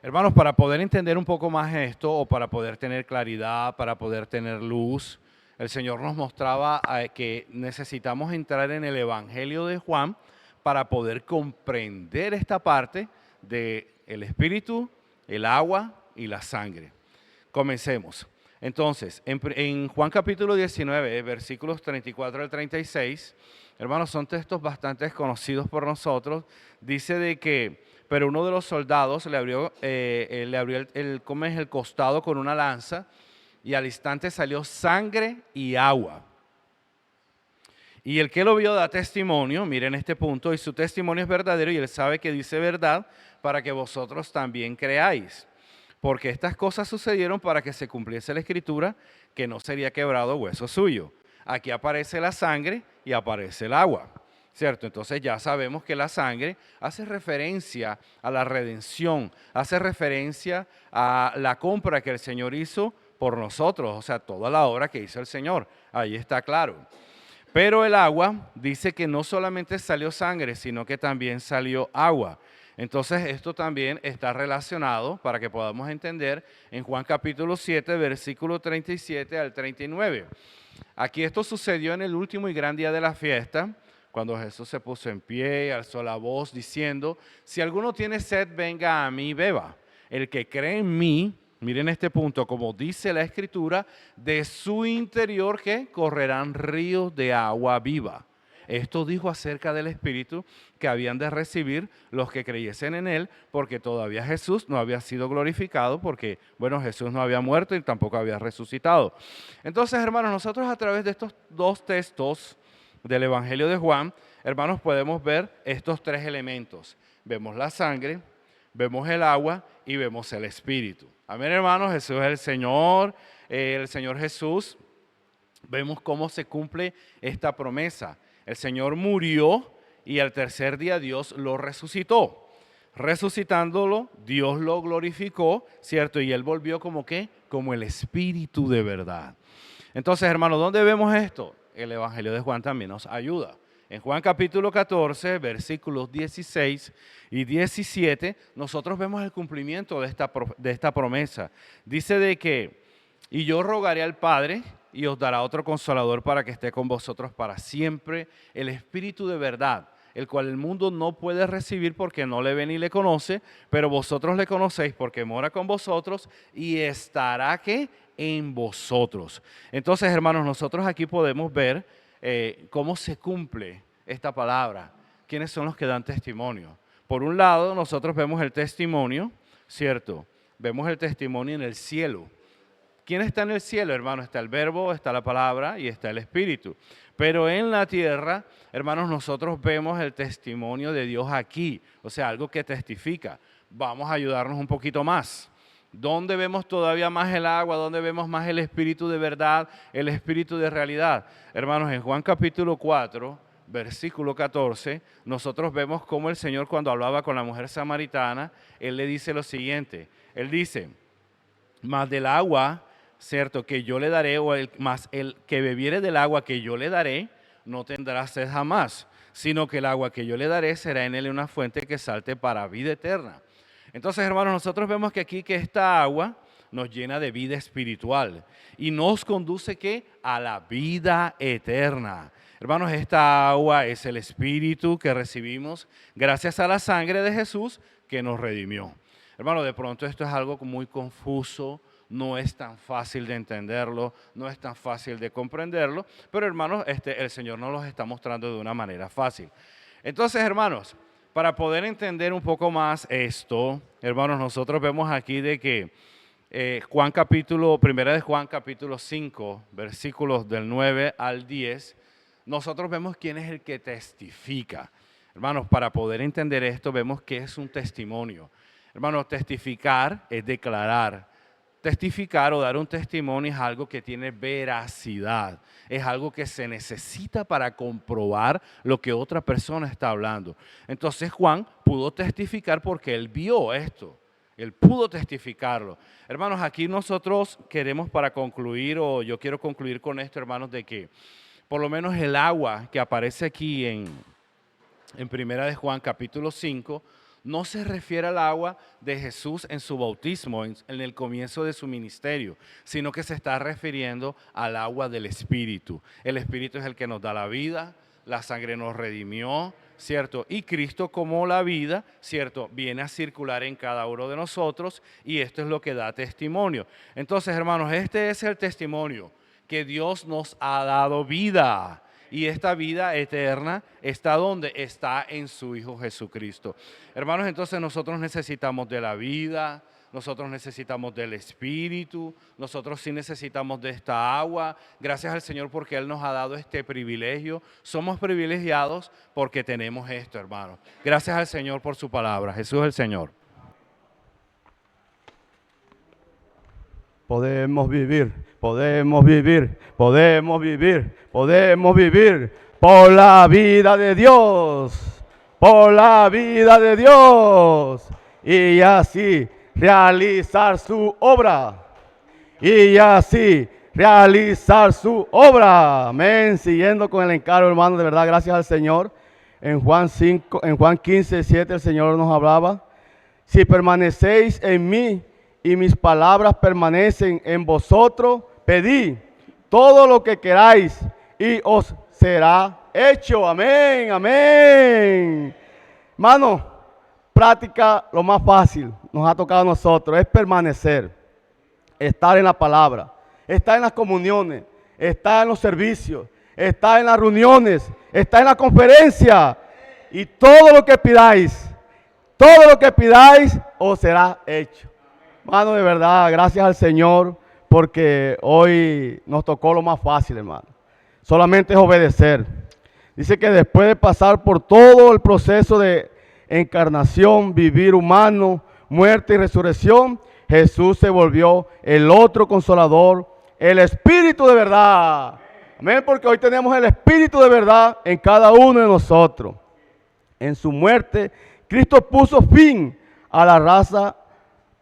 Hermanos, para poder entender un poco más esto, o para poder tener claridad, para poder tener luz, el Señor nos mostraba que necesitamos entrar en el Evangelio de Juan para poder comprender esta parte del Espíritu, el agua y la sangre. Comencemos. Entonces, en Juan capítulo 19, versículos 34 al 36, hermanos, son textos bastante conocidos por nosotros. Dice de que, pero uno de los soldados le abrió el costado con una lanza, y al instante salió sangre y agua. Y el que lo vio da testimonio, miren este punto, y su testimonio es verdadero, y él sabe que dice verdad, para que vosotros también creáis. Porque estas cosas sucedieron para que se cumpliese la Escritura, que no sería quebrado hueso suyo. Aquí aparece la sangre y aparece el agua, ¿cierto? Entonces ya sabemos que la sangre hace referencia a la redención, hace referencia a la compra que el Señor hizo por nosotros, o sea, toda la obra que hizo el Señor, ahí está claro. Pero el agua dice que no solamente salió sangre, sino que también salió agua. Entonces esto también está relacionado, para que podamos entender, en Juan capítulo 7, versículo 37 al 39. Aquí esto sucedió en el último y gran día de la fiesta, cuando Jesús se puso en pie y alzó la voz diciendo: si alguno tiene sed, venga a mí y beba. El que cree en mí, miren este punto, como dice la Escritura, de su interior que correrán ríos de agua viva. Esto dijo acerca del Espíritu que habían de recibir los que creyesen en Él, porque todavía Jesús no había sido glorificado, porque, bueno, Jesús no había muerto y tampoco había resucitado. Entonces, hermanos, nosotros a través de estos dos textos del Evangelio de Juan, hermanos, podemos ver estos tres elementos. Vemos la sangre, vemos el agua y vemos el Espíritu. Amén, hermanos, Jesús es el Señor Jesús. Vemos cómo se cumple esta promesa. El Señor murió y al tercer día Dios lo resucitó. Resucitándolo, Dios lo glorificó, ¿cierto? Y Él volvió como ¿qué? Como el Espíritu de verdad. Entonces, hermanos, ¿dónde vemos esto? El Evangelio de Juan también nos ayuda. En Juan capítulo 14, versículos 16 y 17, nosotros vemos el cumplimiento de esta promesa. Dice de que, y yo rogaré al Padre, y os dará otro consolador para que esté con vosotros para siempre, el Espíritu de verdad, el cual el mundo no puede recibir porque no le ve ni le conoce, pero vosotros le conocéis porque mora con vosotros y estará ¿qué? En vosotros. Entonces, hermanos, nosotros aquí podemos ver cómo se cumple esta palabra. ¿Quiénes son los que dan testimonio? Por un lado, nosotros vemos el testimonio, ¿cierto? Vemos el testimonio en el cielo. ¿Quién está en el cielo, hermano? Está el Verbo, está la palabra y está el Espíritu. Pero en la tierra, hermanos, nosotros vemos el testimonio de Dios aquí, o sea, algo que testifica. Vamos a ayudarnos un poquito más. ¿Dónde vemos todavía más el agua? ¿Dónde vemos más el Espíritu de verdad, el Espíritu de realidad? Hermanos, en Juan capítulo 4, versículo 14, nosotros vemos cómo el Señor, cuando hablaba con la mujer samaritana, Él le dice lo siguiente. Él dice, mas del agua, cierto, que yo le daré, más el que bebiere del agua que yo le daré, no tendrá sed jamás, sino que el agua que yo le daré será en él una fuente que salte para vida eterna. Entonces, hermanos, nosotros vemos que aquí que esta agua nos llena de vida espiritual y nos conduce ¿qué? A la vida eterna. Hermanos, esta agua es el Espíritu que recibimos gracias a la sangre de Jesús que nos redimió. Hermanos, de pronto esto es algo muy confuso no es tan fácil de entenderlo, no es tan fácil de comprenderlo, pero hermanos, el Señor nos los está mostrando de una manera fácil. Entonces, hermanos, para poder entender un poco más esto, hermanos, nosotros vemos aquí de que Primera de Juan capítulo 5, versículos del 9 al 10, nosotros vemos quién es el que testifica. Hermanos, para poder entender esto, vemos que es un testimonio. Hermanos, testificar es declarar. Testificar o dar un testimonio es algo que tiene veracidad, es algo que se necesita para comprobar lo que otra persona está hablando. Entonces Juan pudo testificar porque él vio esto, él pudo testificarlo. Hermanos, aquí nosotros queremos para concluir, o yo quiero concluir con esto, hermanos, de que por lo menos el agua que aparece aquí en Primera de Juan capítulo 5, no se refiere al agua de Jesús en su bautismo, en el comienzo de su ministerio, sino que se está refiriendo al agua del Espíritu. El Espíritu es el que nos da la vida, la sangre nos redimió, ¿cierto? Y Cristo como la vida, ¿cierto? Viene a circular en cada uno de nosotros y esto es lo que da testimonio. Entonces, hermanos, este es el testimonio, que Dios nos ha dado vida. Y esta vida eterna está donde está en su Hijo Jesucristo. Hermanos, entonces nosotros necesitamos de la vida, nosotros necesitamos del Espíritu, nosotros sí necesitamos de esta agua. Gracias al Señor porque Él nos ha dado este privilegio. Somos privilegiados porque tenemos esto, hermanos. Gracias al Señor por su palabra. Jesús es el Señor. Podemos vivir, podemos vivir, podemos vivir, podemos vivir por la vida de Dios, por la vida de Dios, y así realizar su obra, y así realizar su obra. Amén. Siguiendo con el encargo, hermano, de verdad, gracias al Señor. En Juan 15, 7, el Señor nos hablaba: si permanecéis en mí y mis palabras permanecen en vosotros, pedid todo lo que queráis y os será hecho. Amén, amén. Hermano, práctica lo más fácil nos ha tocado a nosotros, es permanecer, estar en la palabra, estar en las comuniones, estar en los servicios, estar en las reuniones, estar en la conferencia, y todo lo que pidáis os será hecho. Hermano, de verdad, gracias al Señor, porque hoy nos tocó lo más fácil, hermano. Solamente es obedecer. Dice que después de pasar por todo el proceso de encarnación, vivir humano, muerte y resurrección, Jesús se volvió el otro consolador, el Espíritu de verdad. Amén, porque hoy tenemos el Espíritu de verdad en cada uno de nosotros. En su muerte, Cristo puso fin a la raza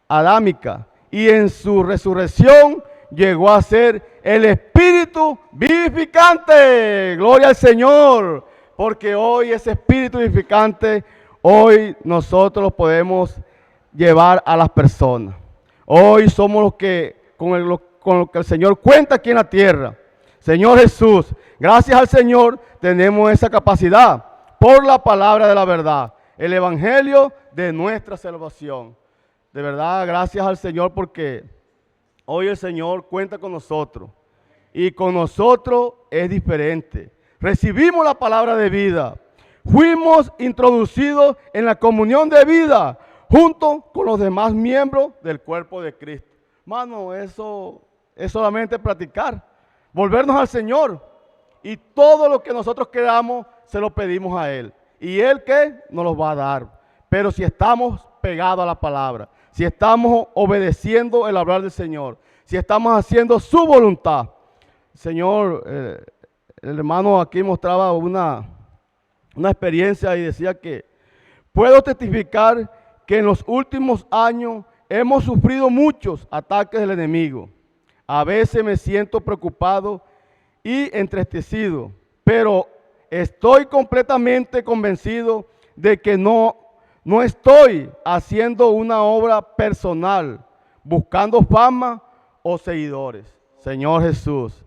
adámica, y en su resurrección llegó a ser el Espíritu vivificante. Gloria al Señor, porque hoy ese Espíritu vivificante, hoy nosotros lo podemos llevar a las personas. Hoy somos los que con lo que el Señor cuenta aquí en la tierra. Señor Jesús, gracias al Señor tenemos esa capacidad por la palabra de la verdad, el Evangelio de nuestra salvación. De verdad, gracias al Señor porque hoy el Señor cuenta con nosotros y con nosotros es diferente. Recibimos la palabra de vida, fuimos introducidos en la comunión de vida junto con los demás miembros del cuerpo de Cristo. Hermano, eso es solamente practicar, volvernos al Señor, y todo lo que nosotros queramos se lo pedimos a Él. Y Él, ¿qué? Nos lo va a dar. Pero si estamos pegados a la palabra, si estamos obedeciendo el hablar del Señor, si estamos haciendo su voluntad. Señor, el hermano aquí mostraba una experiencia y decía que puedo testificar que en los últimos años hemos sufrido muchos ataques del enemigo. A veces me siento preocupado y entristecido, pero estoy completamente convencido de que no estoy haciendo una obra personal, buscando fama o seguidores. Señor Jesús,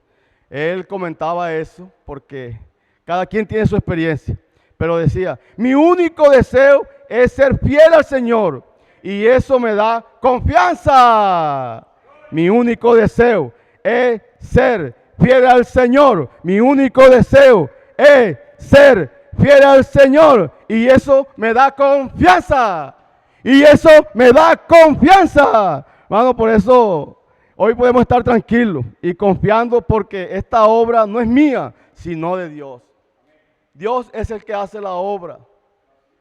Él comentaba eso porque cada quien tiene su experiencia, pero decía, mi único deseo es ser fiel al Señor y eso me da confianza. Mi único deseo es ser fiel al Señor. Mi único deseo es ser fiel al Señor. Y eso me da confianza. Y eso me da confianza. Hermano, por eso hoy podemos estar tranquilos y confiando, porque esta obra no es mía, sino de Dios. Dios es el que hace la obra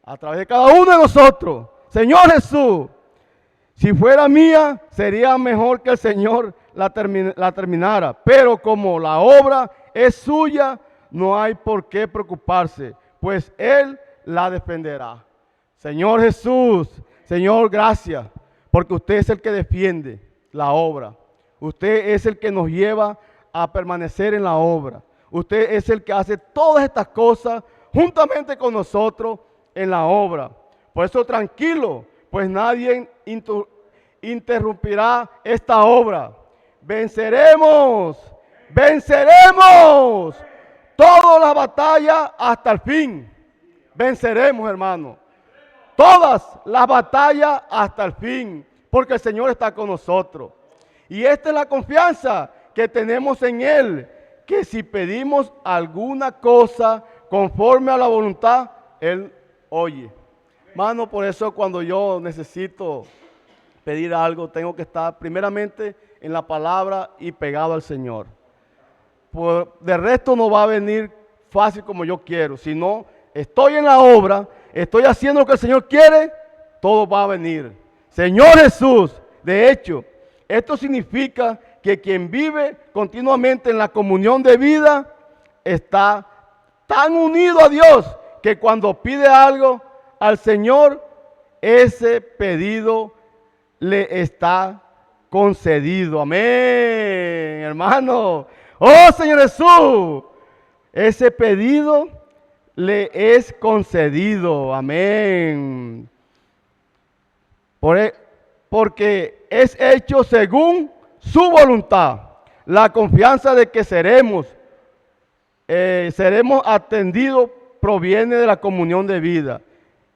a través de cada uno de nosotros. Señor Jesús, si fuera mía, sería mejor que el Señor la terminara. Pero como la obra es suya, no hay por qué preocuparse, pues Él la defenderá. Señor Jesús, Señor, gracias, porque usted es el que defiende la obra. Usted es el que nos lleva a permanecer en la obra. Usted es el que hace todas estas cosas juntamente con nosotros en la obra. Por eso tranquilo, pues nadie interrumpirá esta obra. Venceremos, venceremos todas las batallas hasta el fin. Venceremos, hermano. Todas las batallas hasta el fin, porque el Señor está con nosotros. Y esta es la confianza que tenemos en Él, que si pedimos alguna cosa conforme a la voluntad, Él oye. Hermano, por eso cuando yo necesito pedir algo, tengo que estar primeramente en la palabra y pegado al Señor. De resto no va a venir fácil como yo quiero, sino estoy en la obra, estoy haciendo lo que el Señor quiere, todo va a venir. Señor Jesús, de hecho, esto significa que quien vive continuamente en la comunión de vida está tan unido a Dios que cuando pide algo al Señor, ese pedido le está concedido. Amén, hermano. Oh, Señor Jesús, ese pedido le es concedido. Amén. Porque es hecho según su voluntad. La confianza de que seremos atendidos proviene de la comunión de vida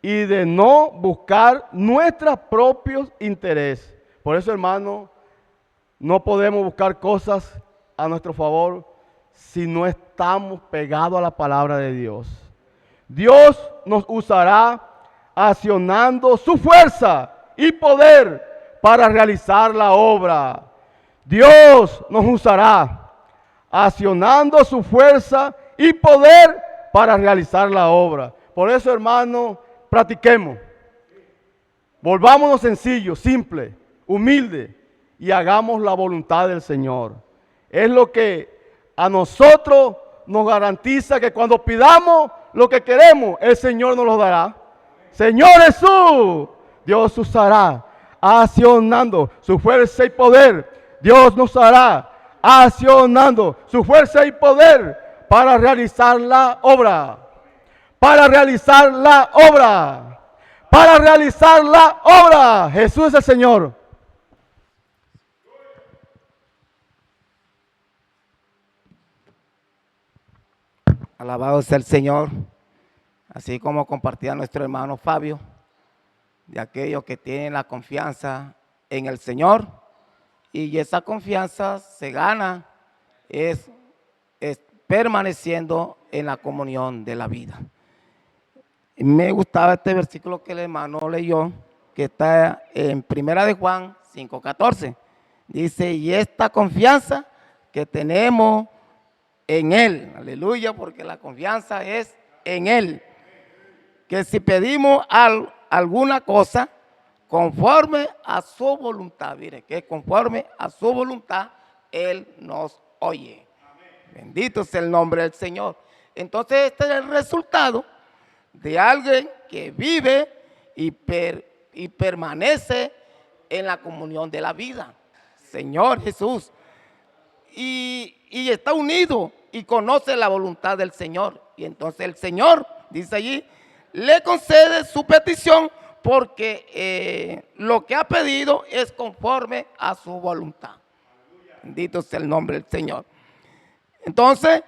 y de no buscar nuestros propios intereses. Por eso, hermano, no podemos buscar cosas a nuestro favor si no estamos pegados a la palabra de Dios. Dios nos usará accionando su fuerza y poder para realizar la obra. Dios nos usará accionando su fuerza y poder para realizar la obra. Por eso, hermano, practiquemos. Volvámonos sencillos, simples, humildes y hagamos la voluntad del Señor. Es lo que a nosotros nos garantiza que cuando pidamos lo que queremos, el Señor nos lo dará. Señor Jesús, Dios usará accionando su fuerza y poder. Dios nos hará accionando su fuerza y poder para realizar la obra. Para realizar la obra. Para realizar la obra. Jesús es el Señor. Alabado sea el Señor, así como compartía nuestro hermano Fabio, de aquellos que tienen la confianza en el Señor, y esa confianza se gana es permaneciendo en la comunión de la vida. Y me gustaba este versículo que el hermano leyó, que está en 1 de Juan 5:14. Dice, y esta confianza que tenemos en Él, aleluya, porque la confianza es en Él, que si pedimos alguna cosa conforme a su voluntad, mire, que conforme a su voluntad, Él nos oye. Bendito sea el nombre del Señor. Entonces este es el resultado de alguien que vive y permanece en la comunión de la vida. Señor Jesús. Y está unido y conoce la voluntad del Señor. Y entonces el Señor, dice allí, le concede su petición porque lo que ha pedido es conforme a su voluntad. Bendito sea el nombre del Señor. Entonces,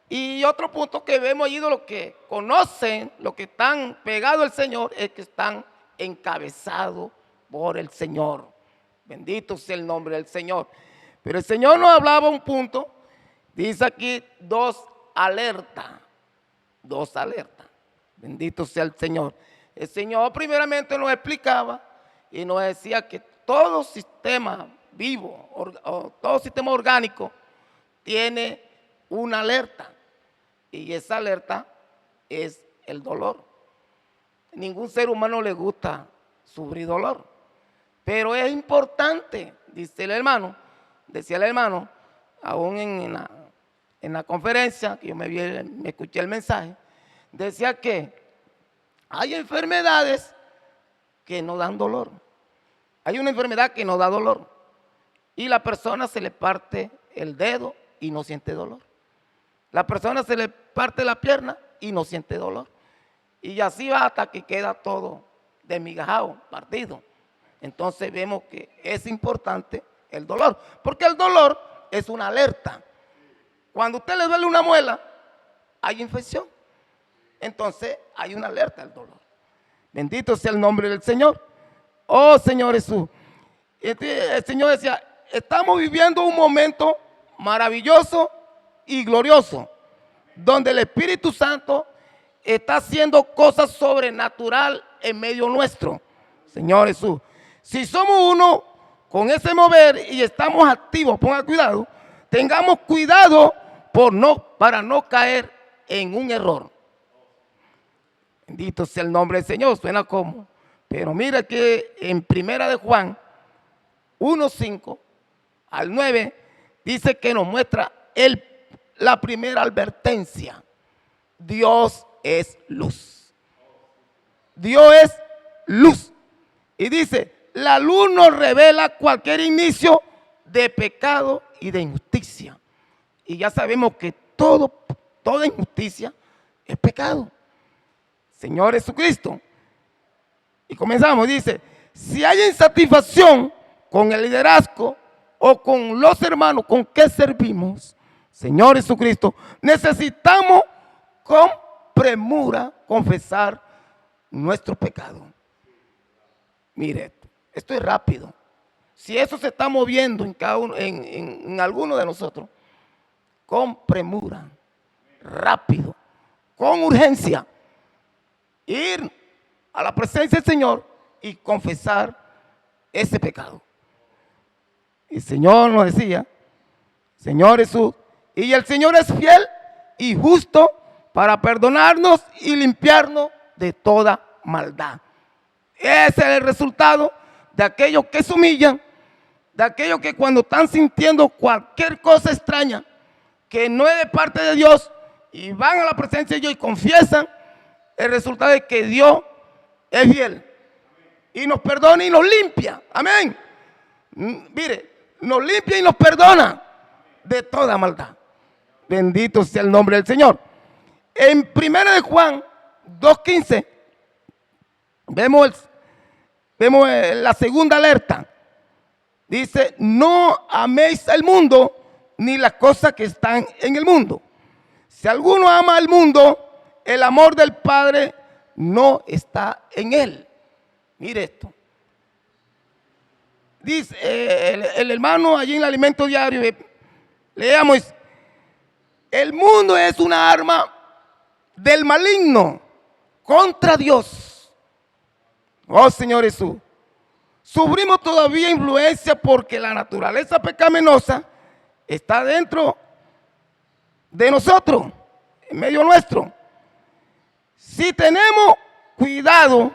y otro punto que vemos allí de los que conocen, los que están pegados al Señor, es que están encabezados por el Señor. Bendito sea el nombre del Señor. Pero el Señor nos hablaba un punto, dice aquí dos alertas. Bendito sea el Señor. El Señor primeramente nos explicaba y nos decía que todo sistema vivo, todo sistema orgánico tiene una alerta. Y esa alerta es el dolor. Ningún ser humano le gusta sufrir dolor. Pero es importante, decía el hermano, aún en la conferencia, que yo me escuché el mensaje, decía que hay enfermedades que no dan dolor. Hay una enfermedad que no da dolor. Y la persona se le parte el dedo y no siente dolor. La persona se le parte la pierna y no siente dolor. Y así va hasta que queda todo desmigajado, partido. Entonces vemos que es importante el dolor, porque el dolor es una alerta. Cuando a usted le duele una muela, hay infección. Entonces hay una alerta al dolor. Bendito sea el nombre del Señor. Oh Señor Jesús. El Señor decía, estamos viviendo un momento maravilloso y glorioso, donde el Espíritu Santo está haciendo cosas sobrenaturales en medio nuestro. Señor Jesús, si somos uno con ese mover y estamos activos, pongan cuidado, tengamos cuidado para no caer en un error. Bendito sea el nombre del Señor, suena como, pero mira que en Primera de Juan 1:5 al 9 dice que nos muestra la primera advertencia. Dios es luz. Dios es luz. Y dice, la luz nos revela cualquier inicio de pecado y de injusticia. Y ya sabemos que toda injusticia es pecado. Señor Jesucristo. Y comenzamos, dice, si hay insatisfacción con el liderazgo o con los hermanos con que servimos, Señor Jesucristo, necesitamos con premura confesar nuestro pecado. Mire, esto es rápido. Si eso se está moviendo en alguno de nosotros, con premura, rápido, con urgencia, ir a la presencia del Señor y confesar ese pecado. Y el Señor nos decía, Señor Jesús, y el Señor es fiel y justo para perdonarnos y limpiarnos de toda maldad. Ese es el resultado de aquellos que se humillan, de aquellos que cuando están sintiendo cualquier cosa extraña que no es de parte de Dios y van a la presencia de Dios y confiesan, el resultado es que Dios es fiel y nos perdona y nos limpia. Amén. Mire, nos limpia y nos perdona de toda maldad. Bendito sea el nombre del Señor. En 1 de Juan 2:15 vemos la segunda alerta. Dice, no améis el mundo ni las cosas que están en el mundo. Si alguno ama al mundo, el amor del Padre no está en él. Mire esto. Dice el hermano allí en el alimento diario, leamos, el mundo es una arma del maligno contra Dios. Oh Señor Jesús, sufrimos todavía influencia porque la naturaleza pecaminosa está dentro de nosotros, en medio nuestro. Si tenemos cuidado,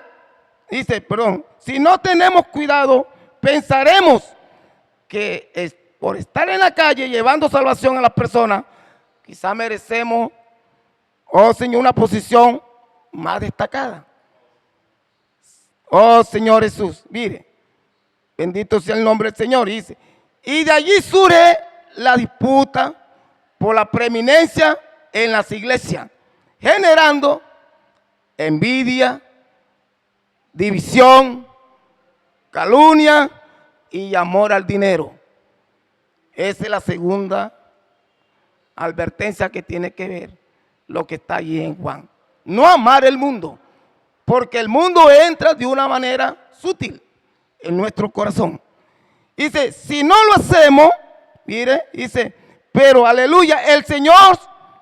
si no tenemos cuidado, pensaremos que por estar en la calle llevando salvación a las personas, quizá merecemos, oh Señor, una posición más destacada. Oh Señor Jesús, mire, bendito sea el nombre del Señor. Dice, y de allí surge la disputa por la preeminencia en las iglesias, generando envidia, división, calumnia y amor al dinero. Esa es la segunda advertencia que tiene que ver lo que está allí en Juan. No amar el mundo, porque el mundo entra de una manera sutil en nuestro corazón. Dice, si no lo hacemos, mire, dice, pero aleluya, el Señor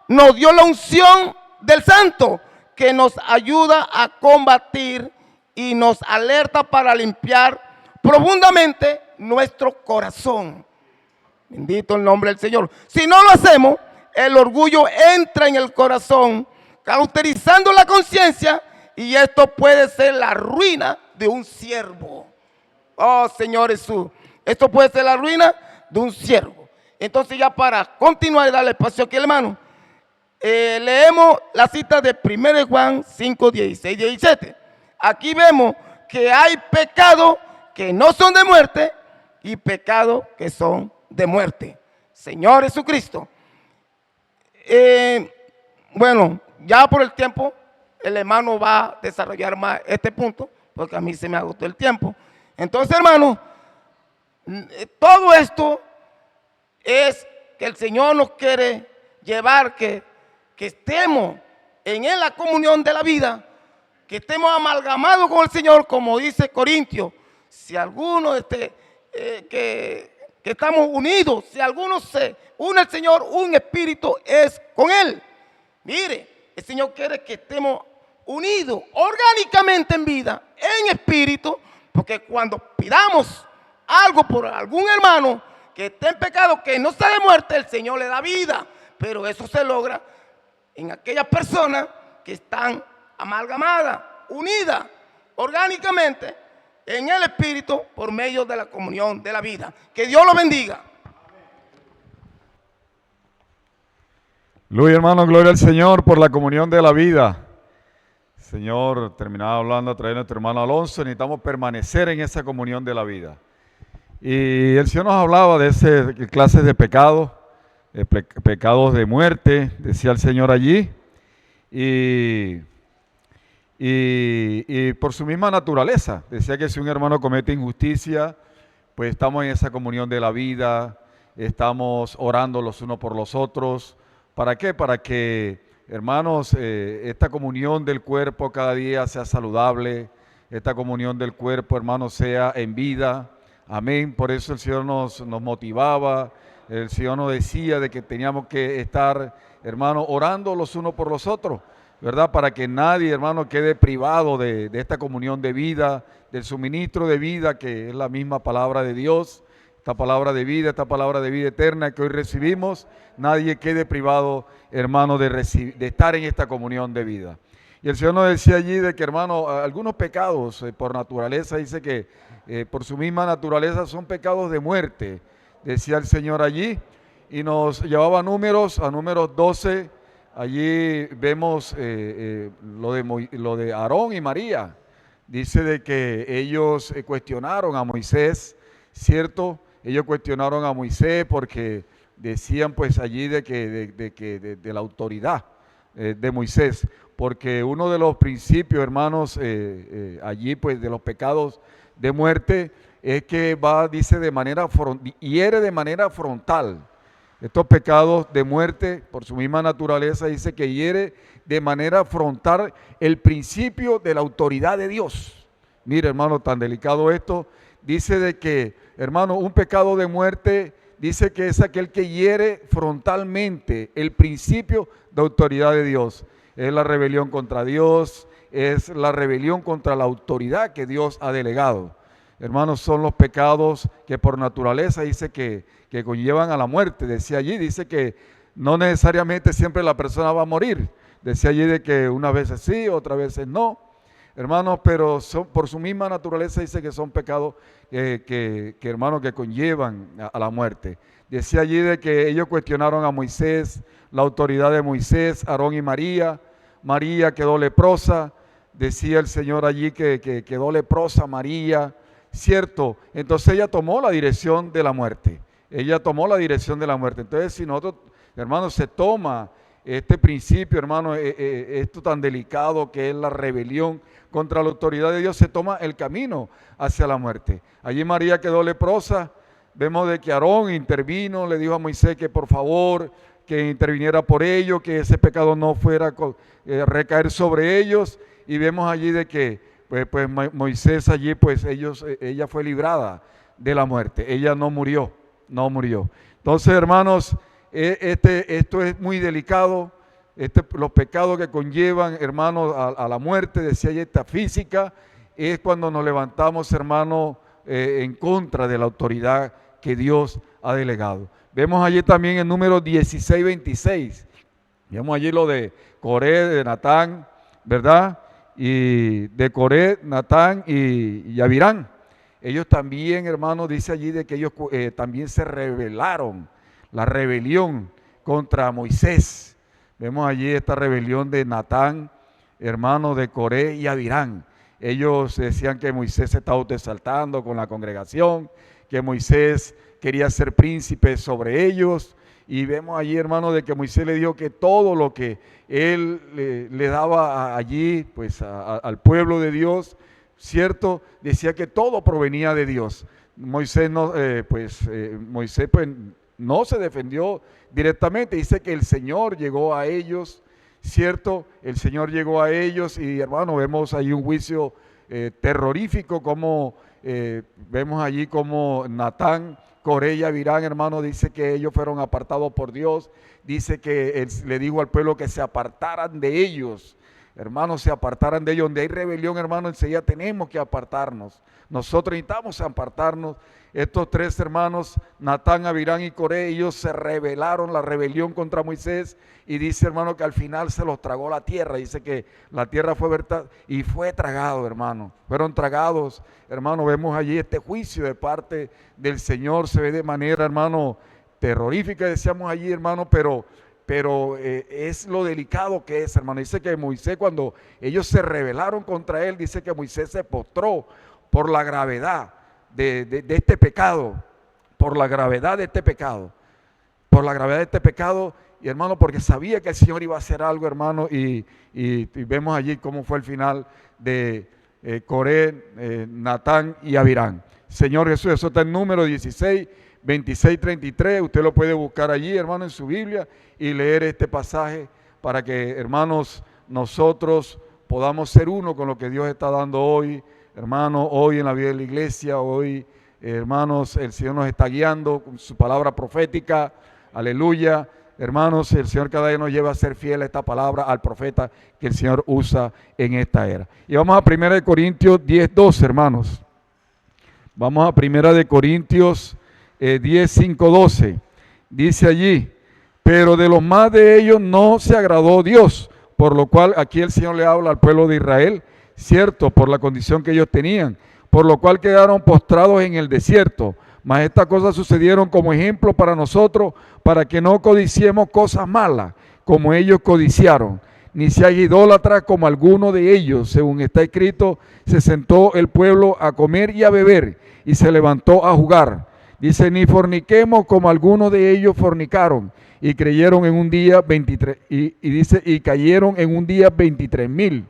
nos dio la unción del Santo que nos ayuda a combatir y nos alerta para limpiar profundamente nuestro corazón. Bendito el nombre del Señor. Si no lo hacemos, el orgullo entra en el corazón, cauterizando la conciencia, y esto puede ser la ruina de un siervo. Oh, Señor Jesús, esto puede ser la ruina de un siervo. Entonces, ya para continuar y darle espacio aquí, hermano, leemos la cita de 1 Juan 5, 16, 17. Aquí vemos que hay pecados que no son de muerte y pecados que son de muerte. Señor Jesucristo. Bueno, ya por el tiempo, el hermano va a desarrollar más este punto, porque a mí se me agotó el tiempo. Entonces, hermano, todo esto es que el Señor nos quiere llevar, que estemos en la comunión de la vida, que estemos amalgamados con el Señor, como dice Corintios. Si alguno que estamos unidos, si alguno se une al Señor, un espíritu es con Él. Mire, el Señor quiere que estemos unidos orgánicamente en vida, en espíritu, porque cuando pidamos algo por algún hermano que esté en pecado, que no está de muerte, el Señor le da vida. Pero eso se logra en aquellas personas que están amalgamadas, unidas orgánicamente en el Espíritu por medio de la comunión de la vida. Que Dios lo bendiga. Luis, hermano, gloria al Señor por la comunión de la vida. Señor, terminaba hablando a través de nuestro hermano Alonso, necesitamos permanecer en esa comunión de la vida. Y el Señor nos hablaba de esas clases de pecados, pecados de muerte, decía el Señor allí, y por su misma naturaleza, decía que si un hermano comete injusticia, pues estamos en esa comunión de la vida, estamos orando los unos por los otros. ¿Para qué? Para que, hermanos, esta comunión del cuerpo cada día sea saludable, esta comunión del cuerpo, hermanos, sea en vida. Amén. Por eso el Señor nos motivaba, el Señor nos decía de que teníamos que estar, hermanos, orando los unos por los otros, ¿verdad? Para que nadie, hermano, quede privado de esta comunión de vida, del suministro de vida, que es la misma palabra de Dios, esta palabra de vida eterna que hoy recibimos. Nadie quede privado, hermano, de estar en esta comunión de vida. Y el Señor nos decía allí de que, hermano, algunos pecados por naturaleza, dice que por su misma naturaleza son pecados de muerte, decía el Señor allí, y nos llevaba a números 12. Allí vemos lo de Aarón y María. Dice de que ellos cuestionaron a Moisés, ¿cierto? Ellos cuestionaron a Moisés porque decían pues allí de la autoridad de Moisés, porque uno de los principios, hermanos, allí pues de los pecados de muerte es que hiere de manera frontal. Estos pecados de muerte, por su misma naturaleza, dice que hiere de manera frontal el principio de la autoridad de Dios. Mire, hermano, tan delicado esto. Dice de que, hermano, un pecado de muerte, dice que es aquel que hiere frontalmente el principio de autoridad de Dios. Es la rebelión contra Dios, es la rebelión contra la autoridad que Dios ha delegado. Hermanos, son los pecados que por naturaleza dice que conllevan a la muerte. Decía allí, dice que no necesariamente siempre la persona va a morir. Decía allí de que unas veces sí, otras veces no. Hermanos, pero por su misma naturaleza dice que son pecados hermanos, que conllevan a la muerte. Decía allí de que ellos cuestionaron a Moisés, la autoridad de Moisés, Aarón y María. María quedó leprosa. Decía el Señor allí que quedó leprosa María. ¿Cierto? Entonces ella tomó la dirección de la muerte. Ella tomó la dirección de la muerte. Entonces, si nosotros, hermanos, se toma este principio, hermano, esto tan delicado que es la rebelión contra la autoridad de Dios, se toma el camino hacia la muerte. Allí María quedó leprosa. Vemos de que Aarón intervino, le dijo a Moisés que por favor, que interviniera por ellos, que ese pecado no fuera a recaer sobre ellos. Y vemos allí de que pues Moisés allí, pues ella fue librada de la muerte. Ella no murió, no murió. Entonces, hermanos, esto es muy delicado. Los pecados que conllevan, hermanos, a la muerte, decía ella, esta física, es cuando nos levantamos, hermanos, en contra de la autoridad que Dios ha delegado. Vemos allí también el número 16:26. Vemos allí lo de Coré, de Natán, ¿verdad? Y de Coré, Natán y Abirán. Ellos también, hermanos, dice allí de que ellos también se rebelaron, la rebelión contra Moisés. Vemos allí esta rebelión de Natán, hermano, de Coré y Abirán. Ellos decían que Moisés se estaba exaltando con la congregación, que Moisés quería ser príncipe sobre ellos. Y vemos allí, hermano, de que Moisés le dijo que todo lo que él le daba allí, pues al pueblo de Dios, ¿cierto? Decía que todo provenía de Dios. Moisés no se defendió directamente, dice que el Señor llegó a ellos, ¿cierto? El Señor llegó a ellos y, hermano, vemos ahí un juicio terrorífico, como vemos allí como Natán, Coré y Abirán, hermano, dice que ellos fueron apartados por Dios. Dice que él le dijo al pueblo que se apartaran de ellos. Hermanos, se apartaran de ellos. Donde hay rebelión, hermano, enseguida tenemos que apartarnos. Nosotros necesitamos apartarnos. Estos tres hermanos, Natán, Abirán y Coré, ellos se rebelaron, la rebelión contra Moisés. Y dice, hermano, que al final se los tragó la tierra. Dice que la tierra fue verdad y fue tragado, hermano. Fueron tragados, hermano. Vemos allí este juicio de parte del Señor. Se ve de manera, hermano, terrorífica, decíamos allí, hermano, pero es lo delicado que es, hermano. Dice que Moisés, cuando ellos se rebelaron contra él, dice que Moisés se postró por la gravedad de este pecado, por la gravedad de este pecado, y hermano, porque sabía que el Señor iba a hacer algo, hermano, y vemos allí cómo fue el final de Coré, Natán y Abirán. Señor Jesús, eso está en número 16, 26, 33, usted lo puede buscar allí, hermano, en su Biblia y leer este pasaje para que, hermanos, nosotros podamos ser uno con lo que Dios está dando hoy, hermano, hoy en la vida de la iglesia, hoy, hermanos, el Señor nos está guiando con su palabra profética, aleluya. Hermanos, el Señor cada día nos lleva a ser fiel a esta palabra, al profeta que el Señor usa en esta era. Y vamos a 1 Corintios 10:12, hermanos. Vamos a 1 Corintios 10:5-12. Dice allí, pero de los más de ellos no se agradó Dios, por lo cual aquí el Señor le habla al pueblo de Israel, cierto, por la condición que ellos tenían, por lo cual quedaron postrados en el desierto. Mas estas cosas sucedieron como ejemplo para nosotros, para que no codiciemos cosas malas, como ellos codiciaron, ni sean idólatras como alguno de ellos. Según está escrito, se sentó el pueblo a comer y a beber, y se levantó a jugar. Dice, ni forniquemos como algunos de ellos fornicaron, y creyeron en un día 23, y dice, y cayeron en un día 23,000.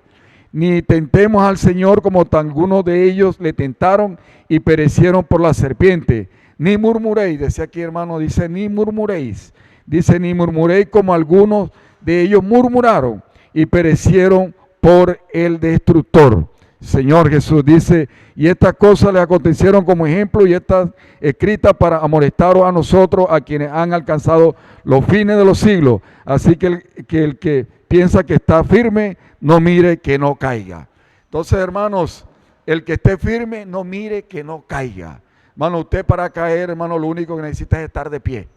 Ni tentemos al Señor como algunos de ellos le tentaron y perecieron por la serpiente. Ni murmuréis, decía aquí, hermano, dice, ni murmuréis. Dice, ni murmuréis como algunos de ellos murmuraron y perecieron por el destructor. Señor Jesús dice, y estas cosas les acontecieron como ejemplo y estas escritas para amonestaros a nosotros, a quienes han alcanzado los fines de los siglos. Así que el que piensa que está firme, no mire que no caiga. Entonces, hermanos, el que esté firme, no mire que no caiga. Hermano, usted para caer, hermano, lo único que necesita es estar de pie.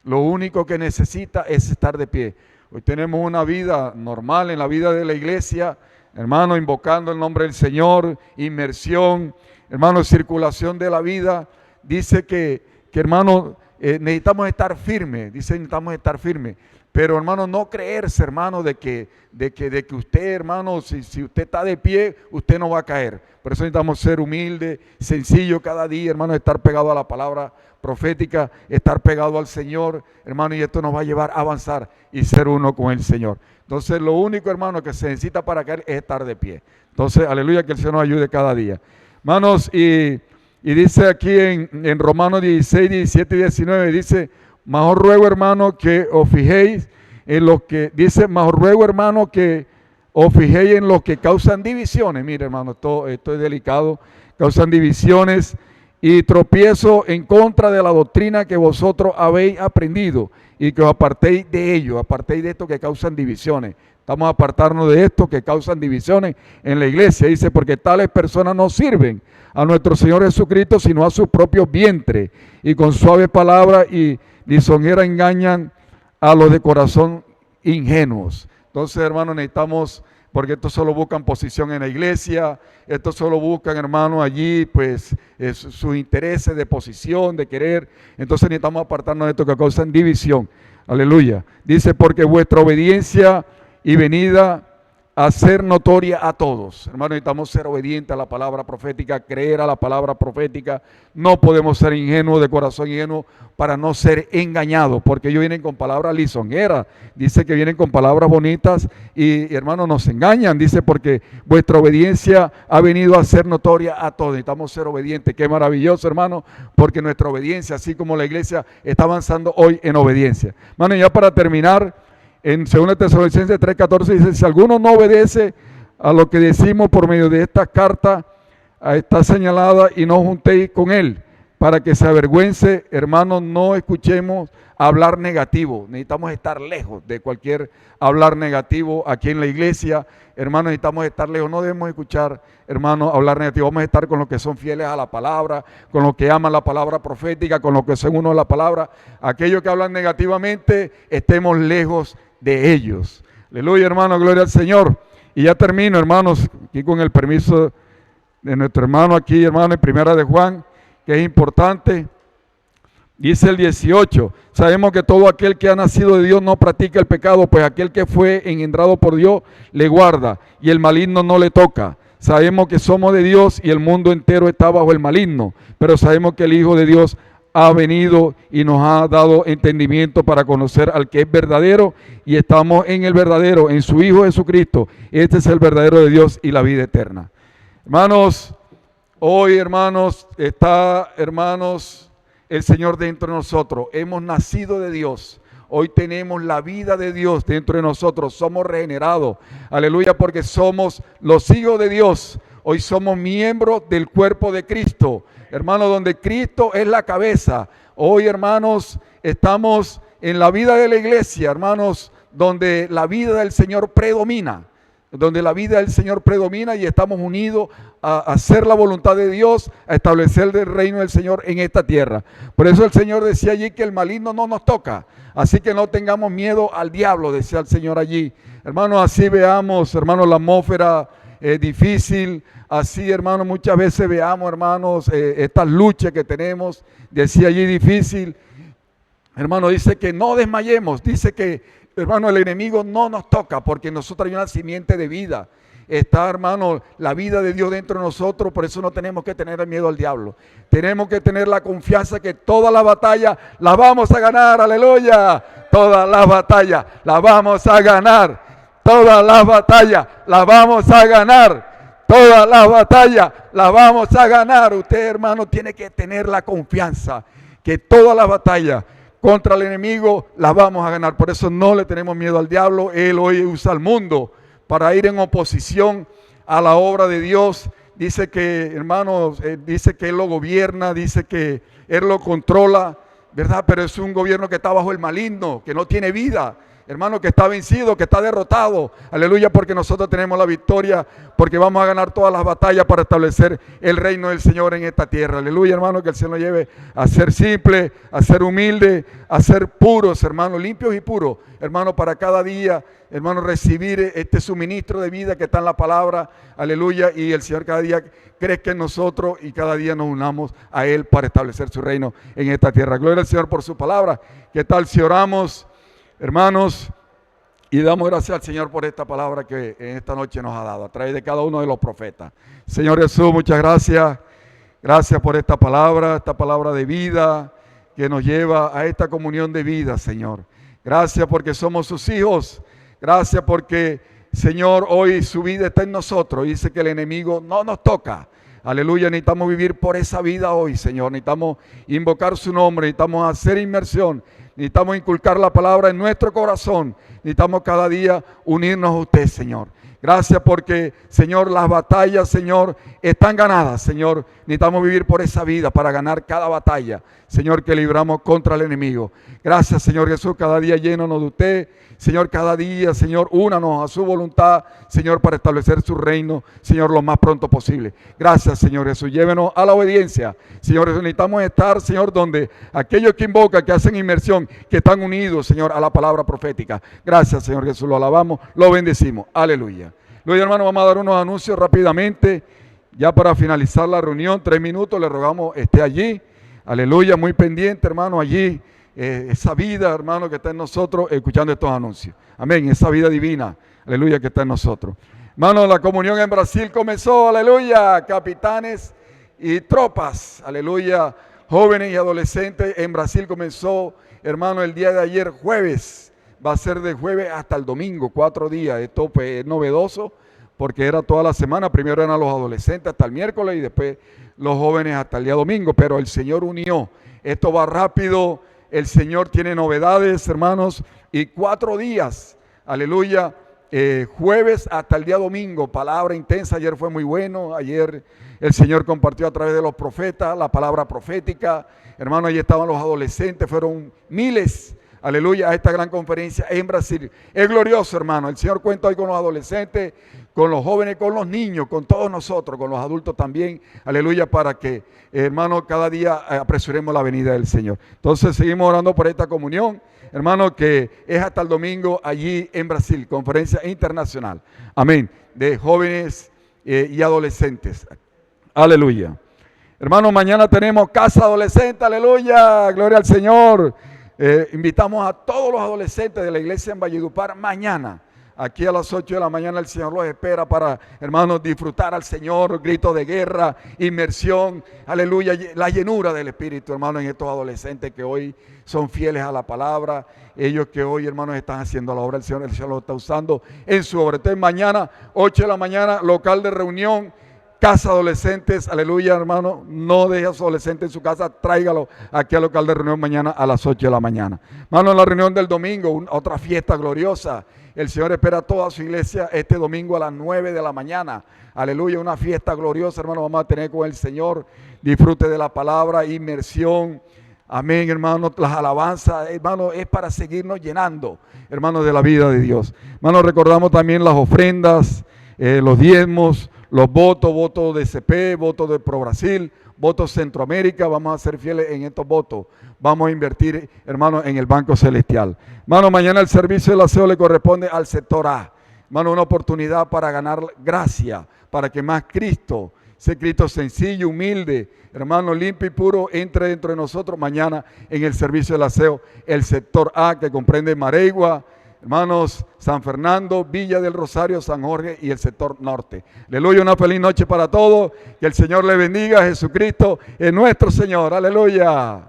Lo único que necesita es estar de pie. Hoy tenemos una vida normal en la vida de la iglesia, hermano, invocando el nombre del Señor, inmersión, hermano, circulación de la vida. Dice que hermano, necesitamos estar firmes, dice necesitamos estar firmes. Pero, hermano, no creerse, hermano, de que usted, hermano, si usted está de pie, usted no va a caer. Por eso necesitamos ser humildes, sencillos cada día, hermano, estar pegado a la palabra profética, estar pegado al Señor, hermano, y esto nos va a llevar a avanzar y ser uno con el Señor. Entonces, lo único, hermano, que se necesita para caer es estar de pie. Entonces, aleluya, que el Señor nos ayude cada día. Hermanos, y dice aquí en Romanos 16, 17 y 19, dice, más os ruego, hermano, que os fijéis en los que, dice, más os ruego, hermano, que os fijéis en los que causan divisiones. Mire, hermano, esto es delicado, causan divisiones y tropiezo en contra de la doctrina que vosotros habéis aprendido y que os apartéis de ello, apartéis de esto que causan divisiones. Estamos a apartarnos de esto que causan divisiones en la iglesia. Dice, porque tales personas no sirven a nuestro Señor Jesucristo, sino a sus propios vientres, y con suaves palabras y lisonjera engañan a los de corazón ingenuos. Entonces, hermanos, necesitamos, porque estos solo buscan posición en la iglesia, estos solo buscan, hermanos, allí, pues, sus intereses de posición, de querer. Entonces necesitamos apartarnos de esto que causan división. Aleluya. Dice, porque vuestra obediencia y venida a ser notoria a todos. Hermanos, necesitamos ser obedientes a la palabra profética, creer a la palabra profética. No podemos ser ingenuos, de corazón ingenuo, para no ser engañados, porque ellos vienen con palabras lisonjeras. Dice que vienen con palabras bonitas y hermanos, nos engañan. Dice, porque vuestra obediencia ha venido a ser notoria a todos. Necesitamos ser obedientes. Qué maravilloso, hermano, porque nuestra obediencia, así como la iglesia está avanzando hoy en obediencia. Hermano, ya para terminar, en 2 Tesalonicenses 3:14 dice, si alguno no obedece a lo que decimos por medio de esta carta, está señalada y no juntéis con él, para que se avergüence. Hermanos, no escuchemos hablar negativo. Necesitamos estar lejos de cualquier hablar negativo aquí en la iglesia. Hermanos, necesitamos estar lejos. No debemos escuchar, hermanos, hablar negativo. Vamos a estar con los que son fieles a la palabra, con los que aman la palabra profética, con los que son uno de la palabra. Aquellos que hablan negativamente, estemos lejos de ellos. Aleluya, hermano, gloria al Señor. Y ya termino, hermanos, aquí con el permiso de nuestro hermano aquí, hermano, en Primera de Juan, que es importante. Dice el 18, sabemos que todo aquel que ha nacido de Dios no practica el pecado, pues aquel que fue engendrado por Dios le guarda y el maligno no le toca. Sabemos que somos de Dios y el mundo entero está bajo el maligno, pero sabemos que el Hijo de Dios ha venido y nos ha dado entendimiento para conocer al que es verdadero, y estamos en el verdadero, en su Hijo Jesucristo. Este es el verdadero de Dios y la vida eterna. Hermanos, hoy, hermanos, está, hermanos, el Señor dentro de nosotros. Hemos nacido de Dios. Hoy tenemos la vida de Dios dentro de nosotros. Somos regenerados. Aleluya, porque somos los hijos de Dios. Hoy somos miembros del cuerpo de Cristo. Hermanos, donde Cristo es la cabeza. Hoy, hermanos, estamos en la vida de la iglesia, hermanos, donde la vida del Señor predomina. Donde la vida del Señor predomina y estamos unidos a hacer la voluntad de Dios, a establecer el reino del Señor en esta tierra. Por eso el Señor decía allí que el maligno no nos toca. Así que no tengamos miedo al diablo, decía el Señor allí. Hermanos, así veamos, hermanos, la atmósfera difícil. Así, hermanos, muchas veces veamos, hermanos, estas luchas que tenemos. Decía allí difícil. Hermano, dice que no desmayemos. Dice que, hermano, el enemigo no nos toca porque nosotros hay una simiente de vida. Está, hermano, la vida de Dios dentro de nosotros. Por eso no tenemos que tener miedo al diablo. Tenemos que tener la confianza que todas las batallas las vamos a ganar. Aleluya. Todas las batallas las vamos a ganar. Todas las batallas las vamos a ganar. Todas las batallas las vamos a ganar. Usted, hermano, tiene que tener la confianza que todas las batallas contra el enemigo las vamos a ganar. Por eso no le tenemos miedo al diablo. Él hoy usa al mundo para ir en oposición a la obra de Dios. Dice que, hermanos, dice que Él lo gobierna, dice que Él lo controla, ¿verdad? Pero es un gobierno que está bajo el maligno, que no tiene vida. Hermano, que está vencido, que está derrotado. Aleluya, porque nosotros tenemos la victoria, porque vamos a ganar todas las batallas para establecer el reino del Señor en esta tierra. Aleluya, hermano, que el Señor nos lleve a ser simple, a ser humilde, a ser puros, hermano, limpios y puros. Hermano, para cada día, hermano, recibir este suministro de vida que está en la palabra. Aleluya, y el Señor cada día crezca en nosotros y cada día nos unamos a Él para establecer su reino en esta tierra. Gloria al Señor por su palabra. ¿Qué tal si oramos, hermanos, y damos gracias al Señor por esta palabra que en esta noche nos ha dado a través de cada uno de los profetas? Señor Jesús, muchas gracias. Gracias por esta palabra de vida que nos lleva a esta comunión de vida, Señor. Gracias porque somos sus hijos. Gracias porque, Señor, hoy su vida está en nosotros. Dice que el enemigo no nos toca. Aleluya, necesitamos vivir por esa vida hoy, Señor. Necesitamos invocar su nombre, necesitamos hacer inmersión. necesitamos inculcar la palabra en nuestro corazón, necesitamos cada día unirnos a usted, Señor. Gracias porque, Señor, las batallas, Señor, están ganadas, Señor. Necesitamos vivir por esa vida para ganar cada batalla, Señor, que libramos contra el enemigo. Gracias, Señor Jesús, cada día llénanos de usted. Señor, cada día, Señor, únanos a su voluntad, Señor, para establecer su reino, Señor, lo más pronto posible. Gracias, Señor Jesús. Llévenos a la obediencia. Señor Jesús, necesitamos estar, Señor, donde aquellos que invocan, que hacen inmersión, que están unidos, Señor, a la palabra profética. Gracias, Señor Jesús. Lo alabamos, lo bendecimos. Aleluya. Luego, hermano, vamos a dar unos anuncios rápidamente. Ya para finalizar la reunión, 3 minutos, le rogamos esté allí. Aleluya, muy pendiente, hermano, allí. Esa vida, hermano, que está en nosotros, escuchando estos anuncios. Amén, esa vida divina, aleluya, que está en nosotros. Hermano, la comunión en Brasil comenzó, aleluya, capitanes y tropas, aleluya, jóvenes y adolescentes en Brasil comenzó, hermano, el día de ayer, jueves. Va a ser de jueves hasta el domingo, 4 días. Esto pues, es novedoso porque era toda la semana. Primero eran los adolescentes hasta el miércoles y después los jóvenes hasta el día domingo. Pero el Señor unió. Esto va rápido. El Señor tiene novedades, hermanos. Y 4 días, aleluya, jueves hasta el día domingo. Palabra intensa. Ayer fue muy bueno. Ayer el Señor compartió a través de los profetas la palabra profética. Hermano, ahí estaban los adolescentes. Fueron miles. Aleluya, a esta gran conferencia en Brasil. Es glorioso, hermano. El Señor cuenta hoy con los adolescentes, con los jóvenes, con los niños, con todos nosotros, con los adultos también. Aleluya, para que, hermano, cada día apresuremos la venida del Señor. Entonces, seguimos orando por esta comunión, hermano, que es hasta el domingo allí en Brasil, conferencia internacional. Amén. De jóvenes y adolescentes. Aleluya. Hermano, mañana tenemos casa adolescente. Aleluya. Gloria al Señor. Invitamos a todos los adolescentes de la iglesia en Valledupar mañana. Aquí a las 8 de la mañana el Señor los espera para, hermanos, disfrutar al Señor, gritos de guerra, inmersión, aleluya, la llenura del Espíritu, hermanos, en estos adolescentes que hoy son fieles a la palabra, ellos que hoy, hermanos, están haciendo la obra del Señor, el Señor los está usando en su obra. Entonces mañana, 8 de la mañana, local de reunión, casa adolescentes, aleluya, hermano, no deje a su adolescente en su casa, tráigalo aquí al local de reunión mañana a las 8 de la mañana. Hermano, en la reunión del domingo, otra fiesta gloriosa. El Señor espera a toda su iglesia este domingo a las 9 de la mañana. Aleluya, una fiesta gloriosa, hermano, vamos a tener con el Señor. Disfrute de la palabra, inmersión. Amén, hermano, las alabanzas, hermano, es para seguirnos llenando, hermano, de la vida de Dios. Hermano, recordamos también las ofrendas, los diezmos, los votos de CP, votos de Pro Brasil, votos Centroamérica. Vamos a ser fieles en estos votos. Vamos a invertir, hermano, en el Banco Celestial. Hermano, mañana el servicio del aseo le corresponde al sector A. Hermano, una oportunidad para ganar gracia, para que más Cristo, ese Cristo sencillo, humilde, hermano, limpio y puro, entre dentro de nosotros mañana en el servicio del aseo. El sector A, que comprende Maregua, hermanos, San Fernando, Villa del Rosario, San Jorge y el sector norte. Aleluya, una feliz noche para todos. Que el Señor le bendiga. Jesucristo es nuestro Señor. Aleluya.